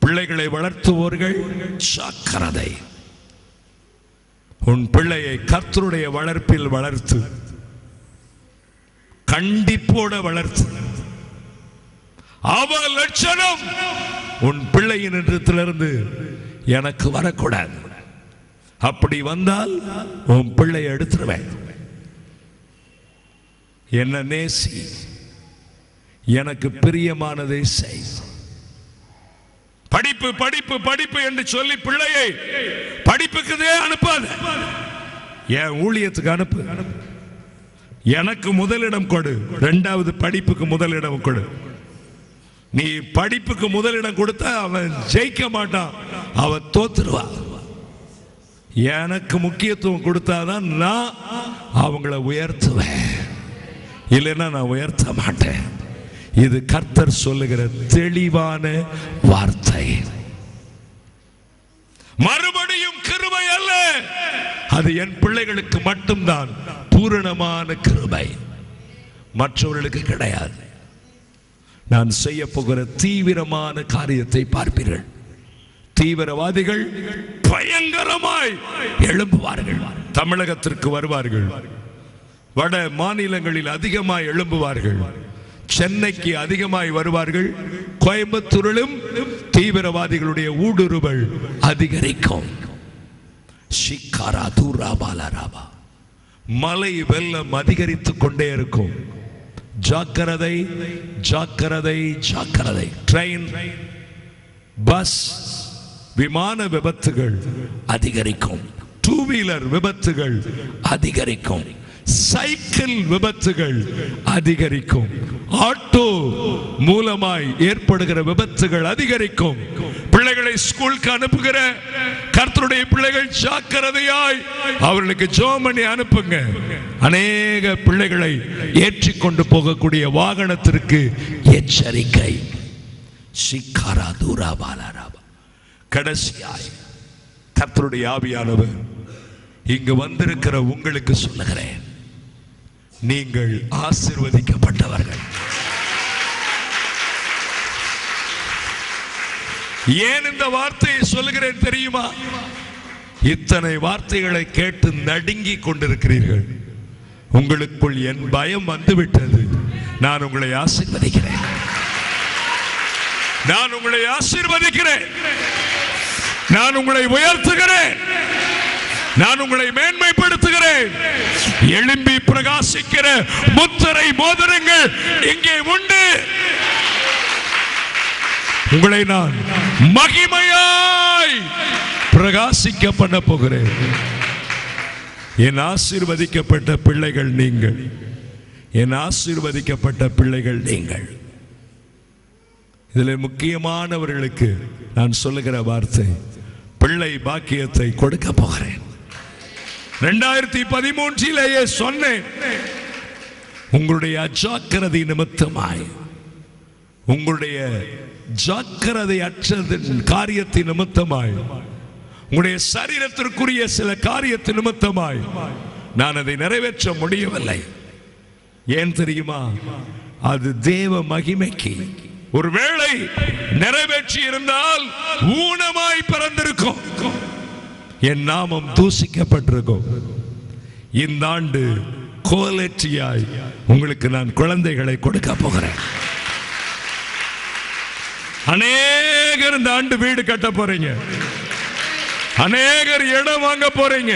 பிள்ளைகளை வளர்த்துவோர்கள் ஜாக்கிரதை. உன் பிள்ளையை கர்த்தருடைய வளர்ப்பில் வளர்த்து, கண்டிப்போட வளர்த்து. அவ லட்சணம் உன் பிள்ளையின் இடத்திலிருந்து எனக்கு வரக்கூடாது. அப்படி வந்தால் உன் பிள்ளையை எடுத்துருவேன். என்ன நேசி, எனக்கு பிரியமானதை செய். படிப்பு படிப்பு படிப்பு என்று சொல்லி பிள்ளையை படிப்புக்குதே அனுப்பாத, என் ஊழியத்துக்கு அனுப்பு. எனக்கு முதலிடம் கொடு, 2வது படிப்புக்கு முதலிடம் கொடு. நீ படிப்புக்கு முதலிடம் கொடுத்தா அவன் ஜெயிக்க மாட்டான், அவன் தோத்துருவான். எனக்கு முக்கியத்துவம் கொடுத்தாதான் நான் அவங்கள உயர்த்துவேன், இல்லைன்னா நான் உயர்த்த மாட்டேன். இது கர்த்தர் சொல்லுகிற தெளிவான வார்த்தை. மறுபடியும் கிருபை அல்ல, அது என் பிள்ளைகளுக்கு மட்டும்தான் பூரணமான கிருபை, மற்றவர்களுக்கு கிடையாது. நான் செய்ய போகிற தீவிரமான காரியத்தை பார்ப்பீர்கள். தீவிரவாதிகள் பயங்கரமாய் எழும்புவார்கள். தமிழகத்திற்கு வருவார்கள், வட மாநிலங்களில் அதிகமாய் எழும்புவார்கள், சென்னைக்கு அதிகமாய் வருவார்கள். கோயம்புத்தூரிலும் தீவிரவாதிகளுடைய ஊடுருவல் அதிகரிக்கும். ஷிகாரா தூரா பாலராபா. மலை வெள்ளம் அதிகரித்துக் கொண்டே இருக்கும். ஜாக்கிரதை, ஜாக்கிரதை, ஜாக்கிரதை. ட்ரெயின், பஸ், விமான விபத்துகள் அதிகரிக்கும். டூ வீலர் விபத்துகள் அதிகரிக்கும். சைக்கிள் விபத்துகள் அதிகரிக்கும். ஆட்டோ மூலமாய் ஏற்படுகிற விபத்துகள் அதிகரிக்கும். பிள்ளைகளை ஸ்கூலுக்கு அனுப்புகிற கர்த்தருடைய பிள்ளைகள் ஜாக்கிரதையாய் அவர்களுக்கு ஜெபம் பண்ணி அனுப்புங்க. அநேக பிள்ளைகளை ஏற்றிக்கொண்டு போகக்கூடிய வாகனத்திற்கு எச்சரிக்கை. சிக்காரா தூரா பாலராபா. கடைசியாய் கர்த்தருடைய ஆவியானவர் இங்கு வந்திருக்கிற உங்களுக்கு சொல்லுகிறேன், நீங்கள் ஆசீர்வதிக்கப்பட்டவர்கள். ஏன் இந்த வார்த்தையை சொல்லுகிறேன் தெரியுமா? இத்தனை வார்த்தைகளை கேட்டு நடுங்கிக் கொண்டிருக்கிறீர்கள். உங்களுக்குள் என் பயம் வந்துவிட்டது. நான் உங்களை ஆசீர்வதிக்கிறேன். நான் உங்களை ஆசீர்வதிக்கிறேன். நான் உங்களை உயர்த்துகிறேன். நான் உங்களை மேன்மைப்படுத்துகிறேன். எழும்பி பிரகாசிக்கிற முத்திரை மோதிரங்கள் இங்கே உண்டு. உங்களை நான் மகிமையாய் பிரகாசிக்க பண்ண போகிறேன். என் ஆசீர்வதிக்கப்பட்ட பிள்ளைகள் நீங்கள். என் ஆசீர்வதிக்கப்பட்ட பிள்ளைகள் நீங்கள். இதில் முக்கியமானவர்களுக்கு நான் சொல்லுகிற வார்த்தை, பிள்ளை பாக்கியத்தை கொடுக்க போகிறேன். 2013 சொன்னேன், உங்களுடைய அஜாக்கிரதை நிமித்தமாய், உங்களுடைய ஜாக்கிரதை அற்றதின் காரியத்தின் நிமித்தமாய், உங்களுடைய சரீரத்திற்குரிய சில காரியத்தின் நிமித்தமாய் நான் அதை நிறைவேற்ற முடியவில்லை. ஏன் தெரியுமா? அது தேவ மகிமைக்கு. ஒருவேளை நிறைவேற்றி இருந்தால் ஊனமாய் பிறந்திருக்கும், என் நாமம் தூசிக்கப்பட்டிருக்கும். இந்த ஆண்டு குவாலிட்டியாய் உங்களுக்கு நான் குழந்தைகளை கொடுக்க போகிறேன். அநேகர் இந்த ஆண்டு வீடு கட்ட போறீங்க. அநேகர் இடம் வாங்க போறீங்க.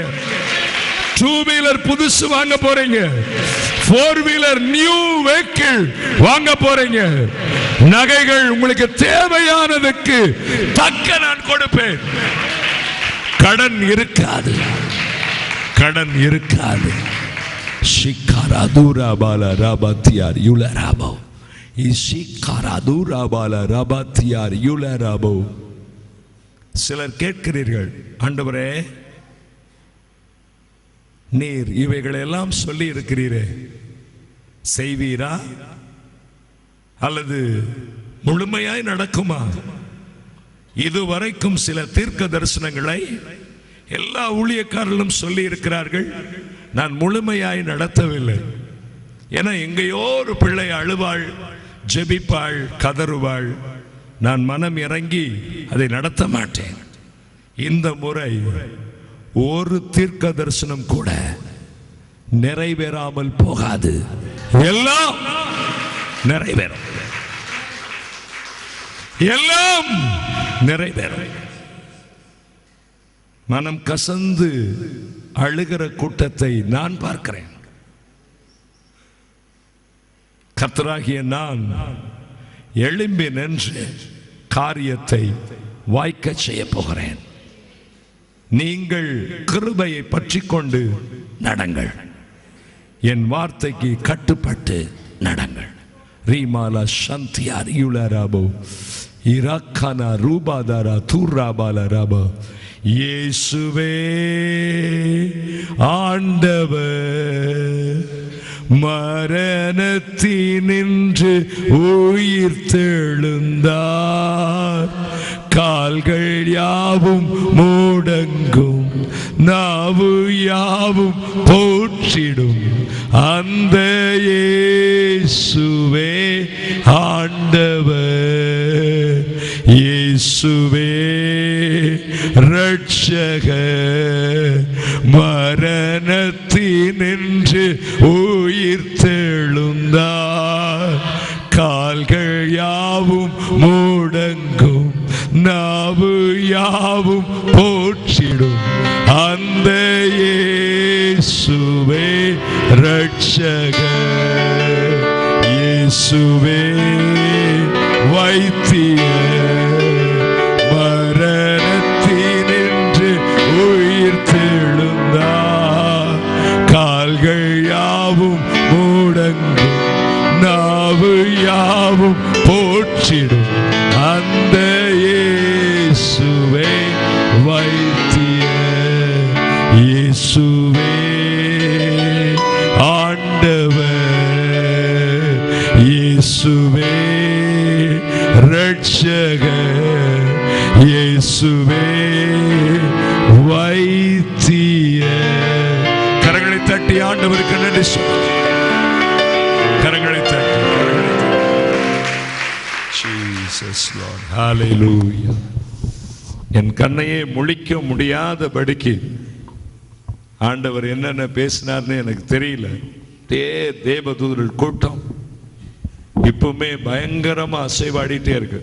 டூ வீலர் புதுசு வாங்க போறீங்க. ஃபோர் வீலர் நியூ வெஹிக்கிள் வாங்க போறீங்க. நகைகள் உங்களுக்கு தேவையானதுக்கு தக்க நான் கொடுப்பேன். கடன் இருக்காது, கடன் இருக்காது. ஷிகாரா தூரா பால ராபாத்தியார் யுலராபோ. ஷிகாரா தூரா பால ராபாத்தியார் யுலராபோ. சிலர் கேட்கிறீர்கள், ஆண்டவரே நீர் இவைகளெல்லாம் சொல்லி இருக்கிறீரே, செய்வீரா அல்லது முழுமையாய் நடக்குமா? இதுவரைக்கும் சில தீர்க்க தரிசனங்களை எல்லா ஊழியக்காரர்களும் சொல்லி இருக்கிறார்கள். நான் முழுமையாய் நடத்தவில்லை. ஏன்னா எங்கேயோ ஒரு பிள்ளை அழுவாள், ஜெபிப்பாள், கதறுவாள். நான் மனம் இறங்கி அதை நடத்த மாட்டேன். இந்த முறை ஒரு தீர்க்க தரிசனம் கூட நிறைவேறாமல் போகாது. எல்லாம் நிறைவேறும், எல்லாம் நிறைவேறும். மனம் கசந்து அழுகிற கூட்டத்தை நான் பார்க்கிறேன். கர்த்தராகிய நான் எழும்பி நின்று காரியத்தை வாய்க்க செய்ய போகிறேன். நீங்கள் கிருபையை பற்றிக் கொண்டு நடங்கள். என் வார்த்தைக்கு கட்டுப்பட்டு நடங்கள். ரீமாலா சந்தியார் யுலராபோ இராக்கானா ரூபாதாரா தூராபாலராபோ. இயேசுவே ஆண்டவர், மரணத்தினின்று உயிர் தெழுந்தார். கால்கள் யாவும் முடங்கும், நாவு யாவும் போற்றிடும். அந்த இயேசுவே ஆண்டவர், இயேசுவே இரட்சகர். மரணத்தினின்று உயிர் தெழுந்தார். கால்கள் யாவும் முடங்கும், நாவு யாவும் போற்றிடும். அந்த இயேசுவே ரட்சகர், இயேசுவே வைத்தியர், மரணத்தினின்று உயிர் தெழுந்தார், கால்கள் யாவும் முடங்கும், நாவு யாவும் போற்றிடும் அந்த இயேசுவே வைத்தியர், இயேசுவே ஆண்டவர், இயேசுவே ரட்சகர், இயேசுவே வைத்தியர். கரங்களை தட்டி ஆண்டவருக்கு நன்றி சொல்லுங்கள். கரங்களை தட்டி, கரங்களை தட்டி. Jesus Lord, hallelujah. என் கண்ணையே முழிக்க முடியாதபடிக்கு ஆண்டவர் என்னென்ன பேசினார்னு எனக்கு தெரியல. தேவதூதர்கள் கூட்டம் இப்பவுமே பயங்கரமா அசைவாடிட்டே இருக்கு.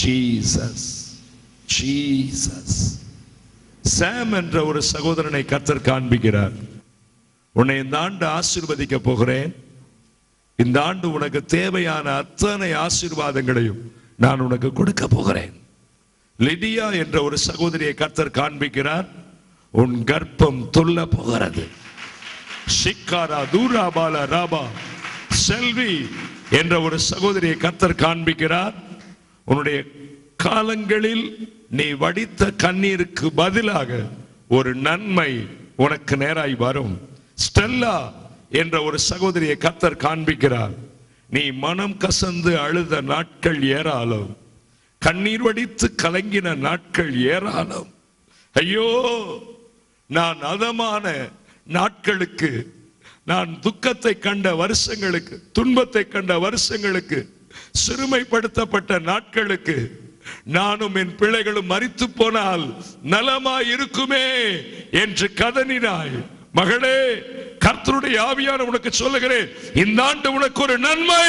Jesus Jesus. சாம் என்ற ஒரு சகோதரனை கர்த்தர் காண்பிக்கிறார். உன்னை இந்த ஆண்டு ஆசீர்வதிக்க போகிறேன். இந்த ஆண்டு உனக்கு தேவையான அத்தனை ஆசீர்வாதங்களையும் நான் உனக்கு கொடுக்க போகிறேன். லிடியா என்ற ஒரு சகோதரியை கர்த்தர் காண்பிக்கிறார். உன் கர்ப்பம் துள்ள போகிறது. சிக்காரா தூராபால ராபா செல்வி என்ற ஒரு சகோதரியை கர்த்தர் காண்பிக்கிறார். உன்னுடைய காலங்களில் நீ வடித்த கண்ணீருக்கு பதிலாக ஒரு நன்மை உனக்கு நேராய் வரும். ஸ்டெல்லா என்ற ஒரு சகோதரியை கர்த்தர் காண்பிக்கிறார். நீ மனம் கசந்து அழுத நாட்கள் ஏராளம், கண்ணீர் வடித்து கலங்கின நாட்கள் ஏராளம். ஐயோ, நான் அதமான நாட்களுக்கு, நான் துக்கத்தை கண்ட வருஷங்களுக்கு, துன்பத்தை கண்ட வருஷங்களுக்கு, சிறுமைப்படுத்தப்பட்ட நாட்களுக்கு நானும் என் பிள்ளைகளும் மரித்து போனால் நலமாய் இருக்குமே என்று கதறினாய். மகளே, கர்த்தருடைய ஆவியான உனக்கு சொல்லுகிறேன், இந்த ஆண்டு உனக்கு ஒரு நன்மை.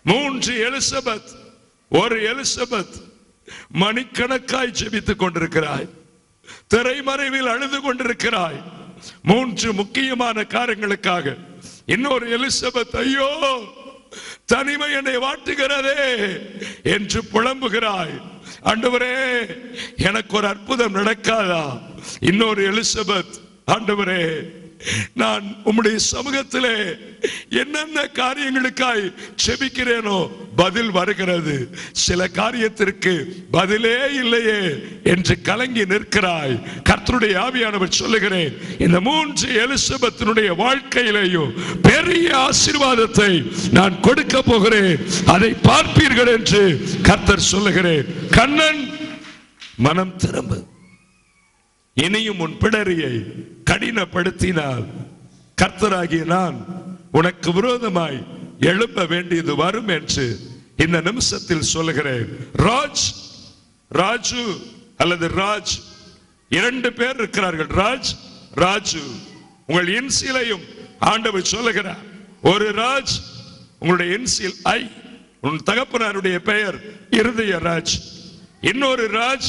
3 எலிசபெத், ஒரு எலிசபெத் மணிக்கணக்காய் ஜெபித்துக் கொண்டிருக்கிறாய், திரைமறைவில் அழுது கொண்டிருக்கிறாய். 3 முக்கியமான காரியங்களுக்காக. இன்னொரு எலிசபெத், ஐயோ தனிமை என்னை வாட்டுகிறதே என்று புலம்புகிறாய். ஆண்டவரே, எனக்கு ஒரு அற்புதம் நடக்காதா? இன்னொரு எலிசபெத், ஆண்டவரே, நான் உம்முடைய சமூகத்திலே என்னென்ன காரியங்களுக்காய் செபிக்கிறேனோ பதில் வருகிறது, சில காரியத்திற்கு பதிலே இல்லையே என்று கலங்கி நிற்கிறாய். கர்த்தருடைய ஆவியானவர் சொல்லுகிறேன், இந்த 3 எலிசபெத்தினுடைய வாழ்க்கையிலேயும் பெரிய ஆசீர்வாதத்தை நான் கொடுக்க போகிறேன், அதை பார்ப்பீர்கள் என்று கர்த்தர் சொல்லுகிறேன். கண்ணன், மனம் திரும்பு. இனியும் உன் பிடரியை கடினப்படுத்தினால் கர்த்தராகிய நான் உனக்கு விரோதமாய் எழுப்ப வேண்டியது வரும் என்று இந்த நிமிஷத்தில் சொல்லுகிறேன். ராஜு அல்லது ராஜ், 2 பேர் இருக்கிறார்கள். ராஜு. உங்கள் இன்சிலையும் ஆண்டவர் சொல்லுகிறார். ஒரு ராஜ், உங்களுடைய இன்சில் ஐ, உன் தகப்பனாருடைய பெயர் இருதய ராஜ். இன்னொரு ராஜ்,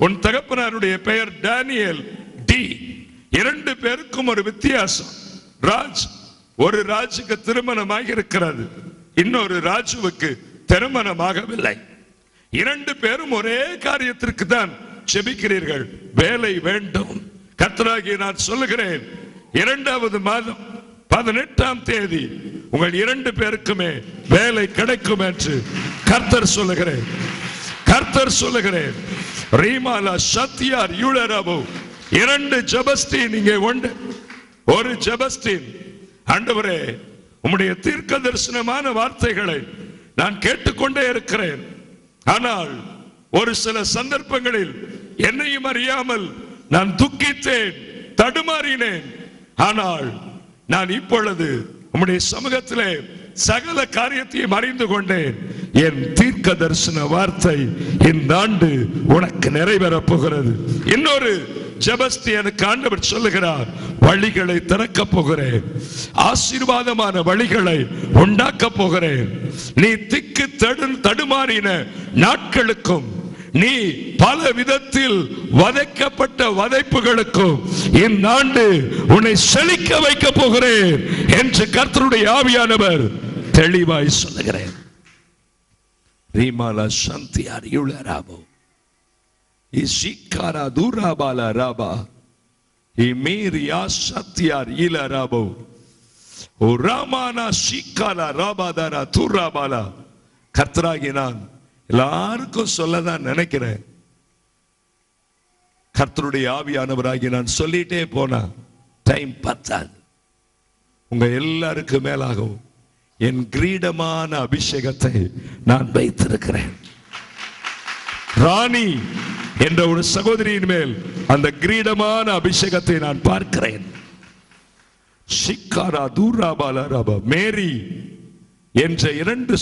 உன் தகப்பனாருடைய பெயர் டேனியல் டி. 2 பேருக்கும் ஒரு வித்தியாசம். ராஜ், ஒரு ராஜுக்கு திருமணமாக இருக்கிறது, இன்னொரு ராஜுவுக்கு திருமணமாகவில்லை. 2 பேரும் ஒரே காரியத்திற்கு தான் ஜெபிக்கிறீர்கள், வேலை வேண்டும். கர்த்தராகிய நான் சொல்லுகிறேன், 2வது மாதம் 18ஆம் தேதி உங்கள் 2 பேருக்குமே வேலை கிடைக்கும் என்று கர்த்தர் சொல்லுகிறேன். ரீமாலா சத்யார் யூலரபு 2 ஜெபஸ்டீன் இங்கே உண்டு. ஒரு ஜெபஸ்டீன், ஆண்டவரே, உம்முடைய தீர்க்க தரிசனமான வார்த்தைகளை நான் கேட்டுக்கொண்டே இருக்கிறேன். ஆனால் ஒரு சில சந்தர்ப்பங்களில் என்னையும் அறியாமல் நான் துக்கித்தேன், தடுமாறினேன். ஆனால் நான் இப்பொழுது உம்முடைய சமூகத்திலே சகல காரியத்தையும் அறிந்து கொண்டேன். என் தீர்க்க தரிசன வார்த்தை இந்த ஆண்டு உனக்கு நிறைவேறப் போகிறது. இன்னொரு ஜெபஸ்தியனுக்கு ஆண்டவர் சொல்லுகிறார், வழிகளை திறக்க போகிறேன், ஆசீர்வாதமான வழிகளை உண்டாக்க போகிறேன். நீ திக்கு தடுமாறின நாட்களுக்கும் நீ பல விதத்தில் வதைக்கப்பட்ட வதைப்புகளுக்கும் இந்த ஆண்டு உன்னை செழிக்க வைக்க போகிறேன் என்று கர்த்தருடைய ஆவியானவர் தெளிவாய் சொல்லுகிறேன். ரீமாலா சந்தியார் யுளராபோ இசிகாரா தூராபாலா ராபா இமீரியா சத்தியார் இலராபோ ஓ ராமானா சிகாலா ராபாதாரா தூராபாலா. கர்த்தராகி நான் எல்லாருக்கும் சொல்லதான் நினைக்கிறேன். கர்த்தருடைய ஆவியானவராகி நான் சொல்லிட்டே போனா டைம் பத்தாது. உங்க எல்லாருக்கும் மேலாகவும் என் கிரீடமான அபிஷேகத்தை நான் வைத்திருக்கிறேன். ராணி என்ற ஒரு சகோதரியின் மேல் அந்த கிரீடமான அபிஷேகத்தை நான் பார்க்கிறேன். சிக்காரா தூராபாலா ராபா மேரி என்ற இரண்டு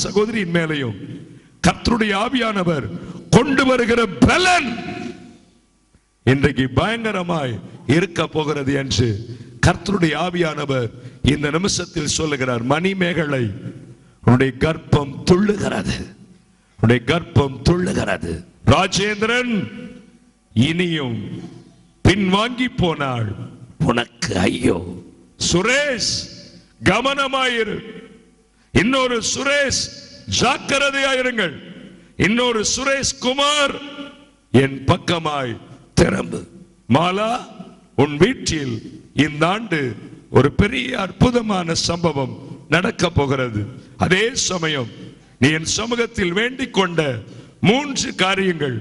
சகோதரியின் மேலையும் கர்த்தருடைய ஆவியானவர் கொண்டு வருகிற பலன் இன்றைக்கு பயங்கரமாய் இருக்க போகிறது என்று கர்த்தருடைய ஆவியானவர் இந்த நிமிஷத்தில் சொல்லுகிறார். மணிமேகலை உன்னுடைய கர்ப்பம் துள்ளுகிறது, உன்னுடைய கர்ப்பம் துள்ளுகிறது. ராஜேந்திரன் இனியும் பின்வாங்கி போனாள், உனக்கு ஐயோ. சுரேஷ் கவனமாயிரு. இன்னொரு சுரேஷ் ஜாக்கிரதையாயிருங்கள். இன்னொரு சுரேஷ் குமார் என் பக்கமாய் திரும்பு. மாலா உன் வீட்டில் இந்த ஆண்டு ஒரு பெரிய அற்புதமான சம்பவம் நடக்க போகிறது. அதே சமயம் நீ என் சமூகத்தில் வேண்டிக் கொண்ட 3 காரியங்கள்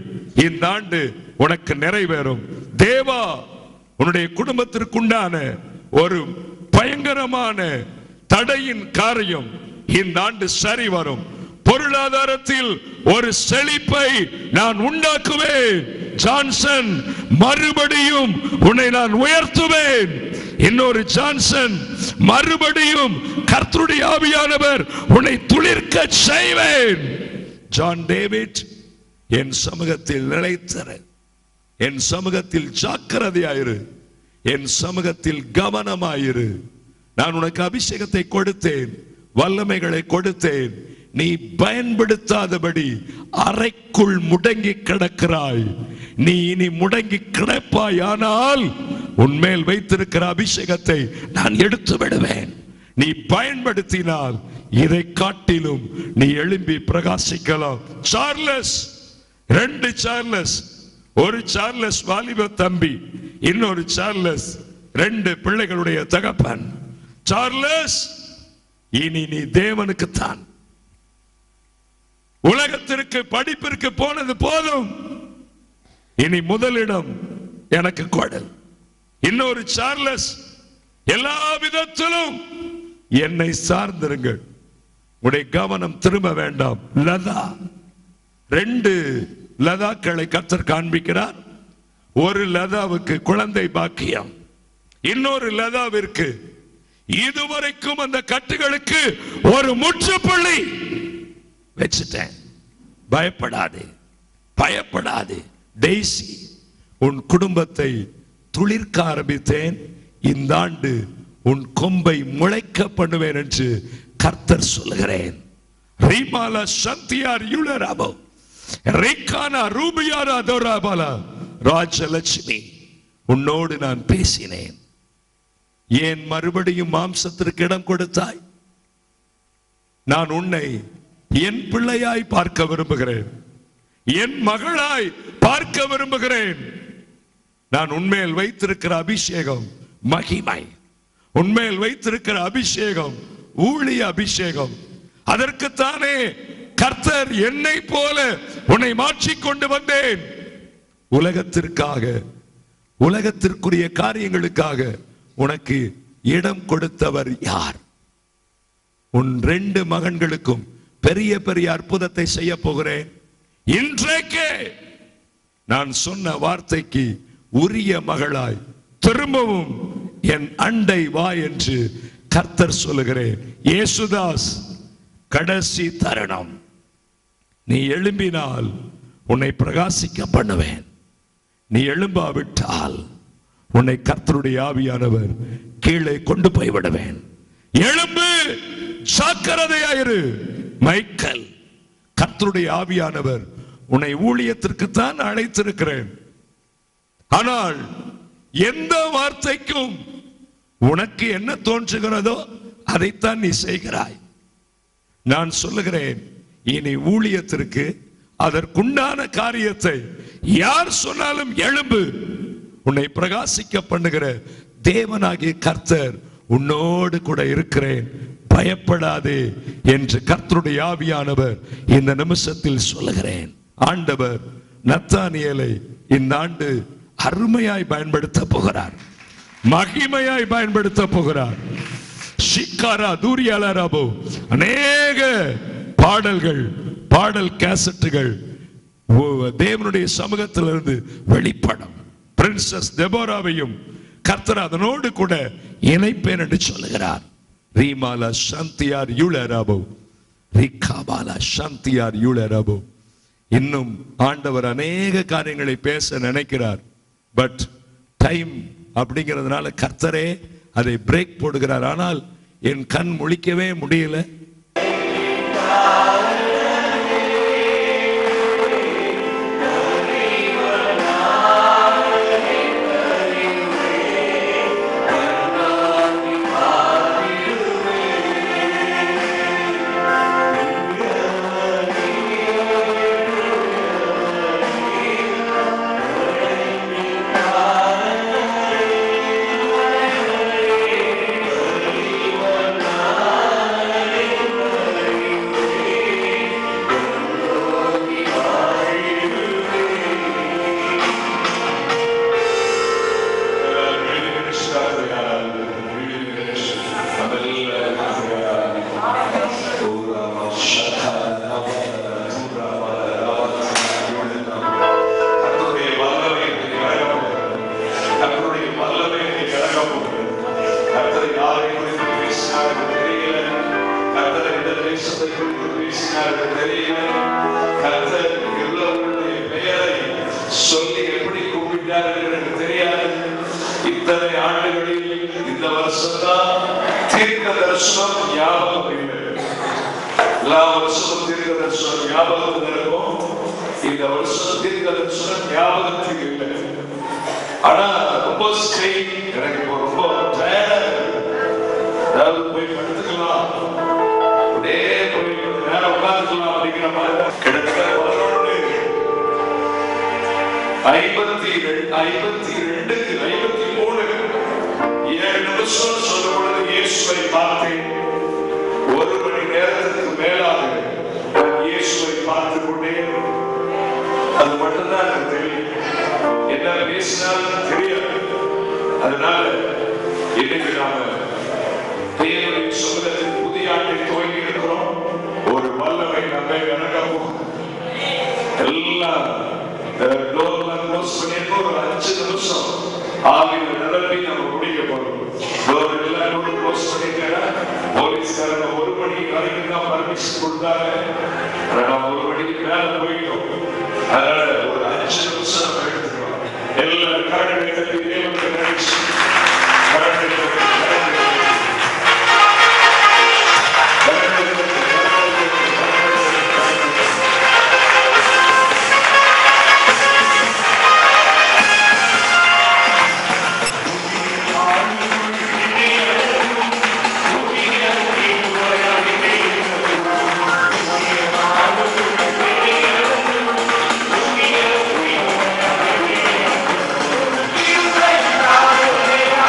இந்த ஆண்டு உனக்கு நிறைவேறும். தேவா உன்னுடைய குடும்பத்திற்குண்டான ஒரு பயங்கரமான தடையின் காரியம் இந்த ஆண்டு சரி வரும். பொருளாதாரத்தில் ஒரு செழிப்பை நான் உண்டாக்குவேன். ஜான்சன் மறுபடியும் உன்னை நான் உயர்த்துவேன். இன்னொரு ஜான்சன் மறுபடியும் கர்த்தருடைய ஆவியானவர் உன்னை துளிர்க்க செய்வேன். ஜான் டேவிட் என் சமூகத்தில் நிலைத்தர, என் சமூகத்தில் ஜாக்கிரதையாயிரு, என் சமூகத்தில் கவனமாயிரு. நான் உனக்கு அபிஷேகத்தை கொடுத்தேன், வல்லமைகளை கொடுத்தேன். நீ பயன்படுத்தாதபடி அறைக்குள் முடங்கி கிடக்கிறாய். நீ இனி முடங்கி கிடப்பாய். ஆனால் உன்மேல் வைத்திருக்கிற அபிஷேகத்தை நான் எடுத்து விடுவேன். நீ பயன்படுத்தினால் இதை காட்டிலும் நீ எழும்பி பிரகாசிக்கலாம். சார்லஸ், 2 சார்லஸ், ஒரு சார்லஸ் வாலிப தம்பி, இன்னொரு சார்லஸ் 2 பிள்ளைகளுடைய தகப்பன். சார்லஸ் இனி நீ தேவனுக்குத்தான். உலகத்திற்கு படிப்பிற்கு போனது போதும், இனி முதலிடம் எனக்கு கொடு. இன்னொரு சார்லஸ், எல்லா விதத்திலும் என்னை சார்ந்திருங்கள், உடைய கவனம் திரும்ப வேண்டாம். லதா, 2 லதாக்களை கர்த்தர் காண்பிக்கிறார். ஒரு லதாவுக்கு குழந்தை பாக்கியம், இன்னொரு லதாவிற்கு இதுவரைக்கும் அந்த கட்டுகளுக்கு ஒரு முற்றுப்புள்ளி வச்சுட்டேன். பயப்படாதே, பயப்படாதே. டெய்சி, உன் குடும்பத்தை துளிர்க்க ஆரம்பித்தேன். இந்த ஆண்டு உன் கொம்பை முளைக்க பண்ணுவேன் என்று கர்த்தர் சொல்கிறேன். ரீமாலா சந்தியார் யுளராபோ ரீகானா ரூபியாரா தோராபாலா. ராஜலட்சுமி, உன்னோடு நான் பேசினேன். ஏன் மறுபடியும் மாம்சத்திற்கு இடம் கொடுத்தாய்? நான் உன்னை என் பிள்ளையாய் பார்க்க விரும்புகிறேன், என் மகளாய் பார்க்க விரும்புகிறேன். நான் உன்மேல் வைத்திருக்கிற அபிஷேகம் மகிமை, உன்மேல் வைத்திருக்கிற அபிஷேகம் ஊழிய அபிஷேகம். அதற்குத்தானே கர்த்தர் என்னை போல உன்னை மாற்றிக்கொண்டு வந்தேன். உலகத்திற்காக, உலகத்திற்குரிய காரியங்களுக்காக உனக்கு இடம் கொடுத்தவர் யார்? உன் 2 மகன்களுக்கும் பெரிய பெரிய அற்புதத்தை செய்ய போகிறேன். இன்றைக்கே நான் சொன்ன வார்த்தைக்கு உரிய மகளாய் திரும்பவும் என் அண்டை வா என்று கர்த்தர் சொல்லுகிறேன். இயேசுதாஸ், கடைசி தருணம். நீ எழும்பினால் உன்னை பிரகாசிக்க பண்ணுவேன். நீ எழும்பாவிட்டால் உன்னை கர்த்தருடைய ஆவியானவர் கீழே கொண்டு போய் விடுவேன். எழும்பு, ஜாக்கிரதையாயிரு. மைக்கேல், கர்த்தர் கர்த்தருடைய ஆவியானவர் உன்னை ஊழியத்திற்கு தான் அழைத்திருக்கிறேன், ஆனால் எந்த வார்த்தைக்கும் உனக்கு என்ன தோன்றுகிறதோ அதைத்தான் நீ செய்கிறாய். நான் சொல்லுகிறேன், இனி ஊழியத்திற்கு அதற்குண்டான காரியத்தை யார் சொன்னாலும் எழும்பு, உன்னை பிரகாசிக்க பண்ணுகிற தேவனாகிய கர்த்தர் உன்னோடு கூட இருக்கிறேன், பயப்படாதே என்று கர்த்தருடைய ஆவியானவர் இந்த நிமிஷத்தில் சொல்லுகிறேன். ஆண்டவர் நத்தானியேலை இந்த ஆண்டு அருமையாய் பயன்படுத்த போகிறார், மகிமையாய் பயன்படுத்த போகிறார். ஷிக்காரா தூரியாலராபோ அநேக பாடல்கள், பாடல் கேசட்டுகள் தேவனுடைய சமூகத்திலிருந்து வெளிப்படும். பிரின்சஸ் தெபோராவையும் கர்த்தர் அதனோடு கூட இணைப்பேன் என்று சொல்லுகிறார். ரீமாலா சாந்தியார் யூலராபோ, ரிகாபாலா சாந்தியார் யூலராபோ. இன்னும் ஆண்டவர் அநேக காரியங்களை பேச நினைக்கிறார். பட் டைம் அப்படிங்கிறதுனால கர்த்தரே அதை பிரேக் போடுகிறார். ஆனால் என் கண் முழிக்கவே முடியல. Yeah.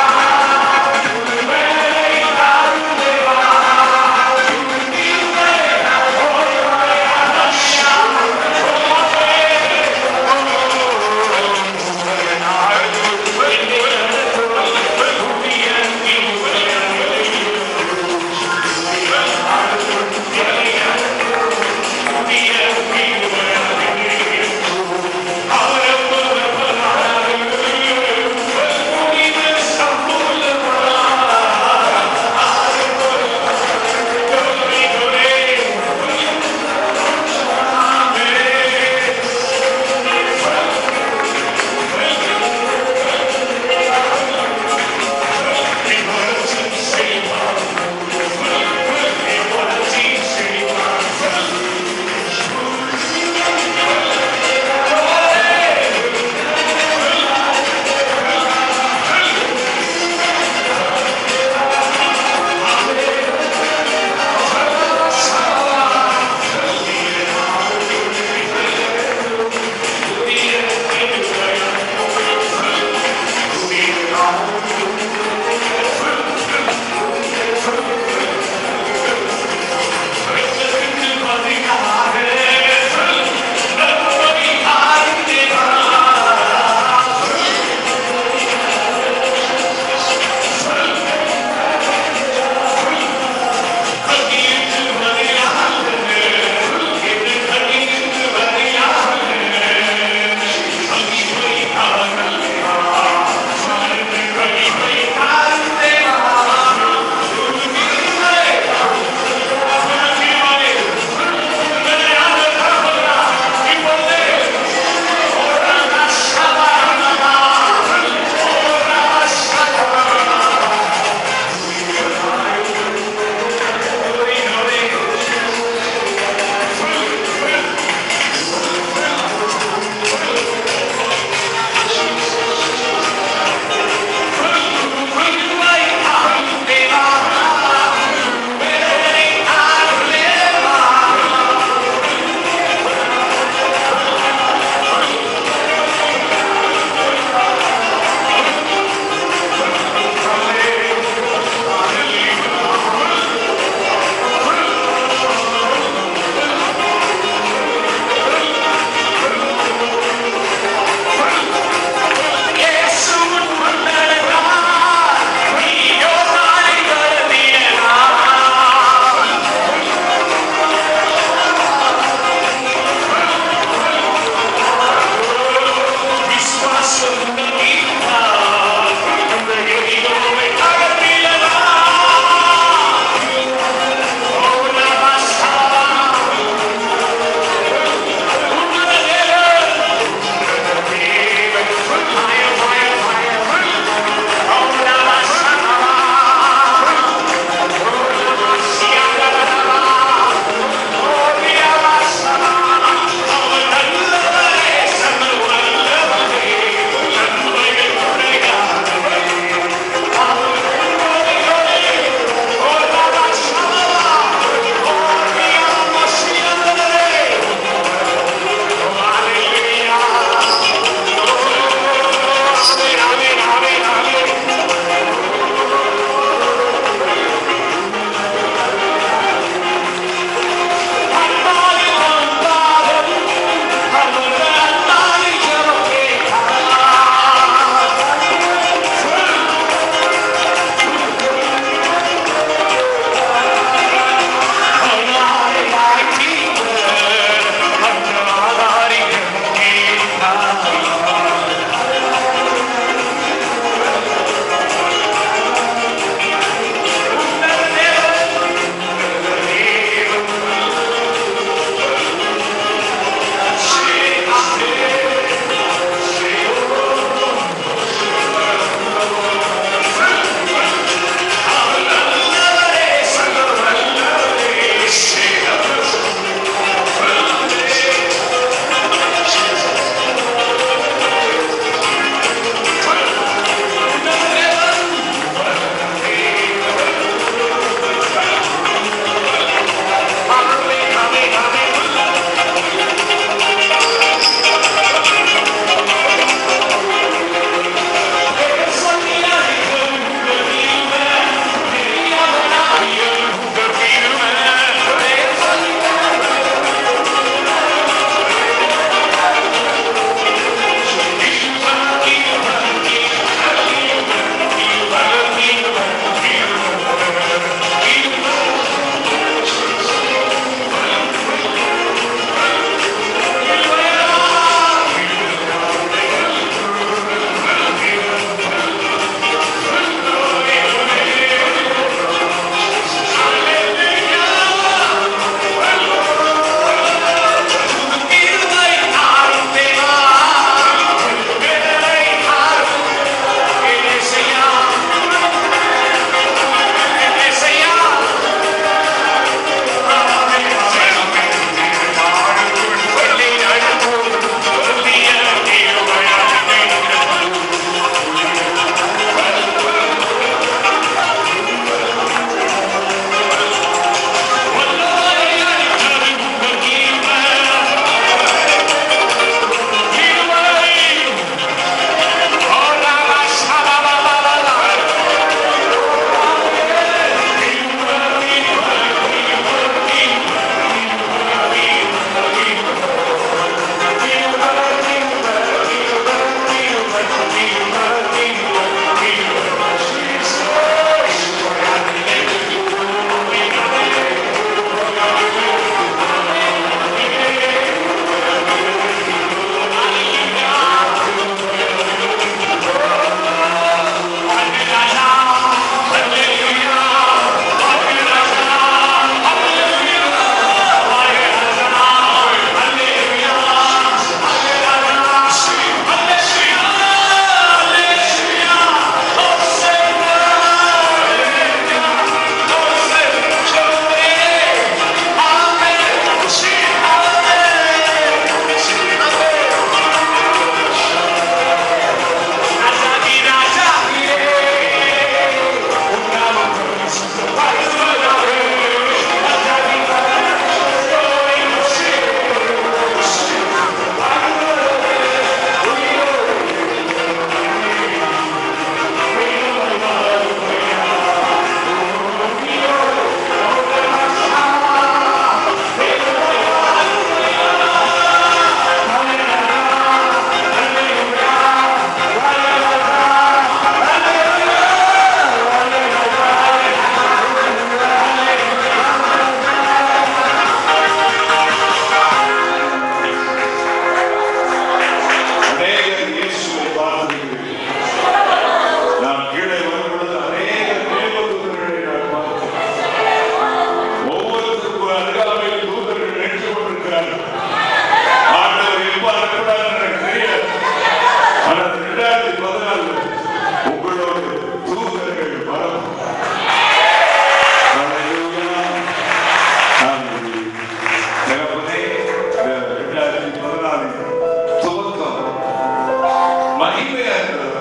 மகிமையா இருக்கிறது.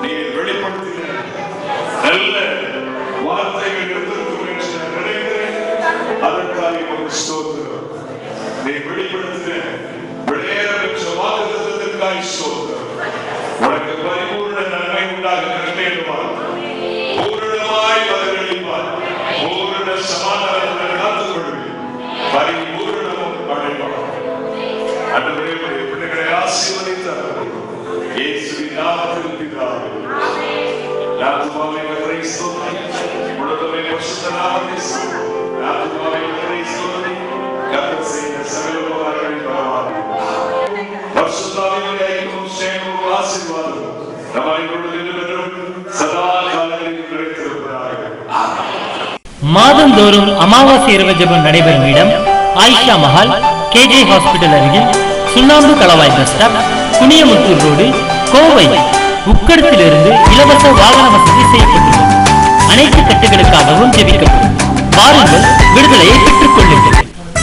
நீங்கள் வெளிப்படுத்தின நல்ல வார்த்தைகள் இருந்திருக்கும் என்று நான் நினைக்கிறேன். அதற்காக உங்களுக்கு ஸ்தோத்திரம். நீ வெளிப்படுத்தின வெளியேற பெற்ற வாக்குத்தத்தத்திற்காக ஸ்தோத்திரம். உனக்கு பரிபூர்ண நன்மை உண்டாக கட்டளையிடுவார். பூரணமாய் பதிலளிப்பார். பூரண சமாதானத்துடன் காத்துக் கொள்வேன். பரிபூரணமும் அடைவார். ஆண்டவரே, உம்முடைய பிள்ளைகளை ஆசீர்வதித்தார். இயேசுவின் நாமத்தில் பிதாவே. ஆத்துமாவே கர்த்தரை ஸ்தோத்திரி. முழுவதுமே பரிசுத்த நாமத்தை ஸ்தோத்திரி. ஆத்துமாவே கர்த்தரை ஸ்தோத்திரி. கர்த்தர் செய்த சகல உபகாரங்களை மறவாதே. பரிசுத்தாவினுடைய ஐக்கியமும் சேமமும் ஆசீர்வாதமும் நம் அனைவரோடும் சதா காலங்களில் நிலைத்திருப்பதாக. மாதந்தோறும் அமாவாசை இரவு ஜெபம் நடைபெறும் இடம் ஆயிஷா மஹால், கேஜே ஹாஸ்பிட்டல் அருகில், Sunnambu Kalvai bus stop, Kuniyamuthur road, Kovai. உக்கடத்திலிருந்து இலவச வாகன வசதி செய்யப்பட்டுள்ளது. அனைத்து கட்டுகளுக்காகவும் ஜெபிக்கப்படும். வாருங்கள், விடுதலையை பெற்றுக் கொள்ளுங்கள்.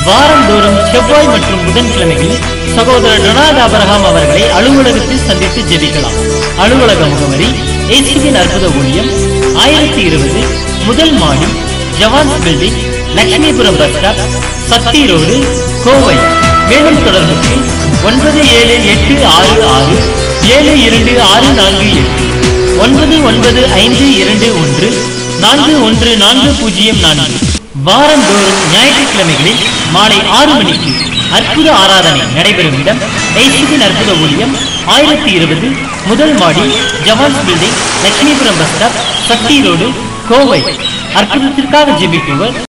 வாரந்தோறும் செவ்வாய் மற்றும் புதன்கிழமைகளில் சகோதரர் டொனால்ட் ஆபிரகாம் அவர்களை அலுவலகத்தில் சந்தித்து ஜெபிக்கலாம். அலுவலக முகவரி இயேசுவின் அற்புத ஊழியம், 1020 முதல் மாடி, Jawans building, Lakshmipuram bus stop, Sathy road, Kovai. மேலும் தொடர்புக்கு 9786672648 9952214140. வாரந்தோறும் ஞாயிற்றுக்கிழமைகளில் மாலை 6 மணிக்கு அற்புத ஆராதனை நடைபெறும் இடம் இயேசுவின் அற்புத ஊழியம், 1020 முதல் மாடி, Jawans building, Lakshmipuram bus stop, Sathy road, Kovai. அற்புதத்திற்காக ஜெபிப்பவர்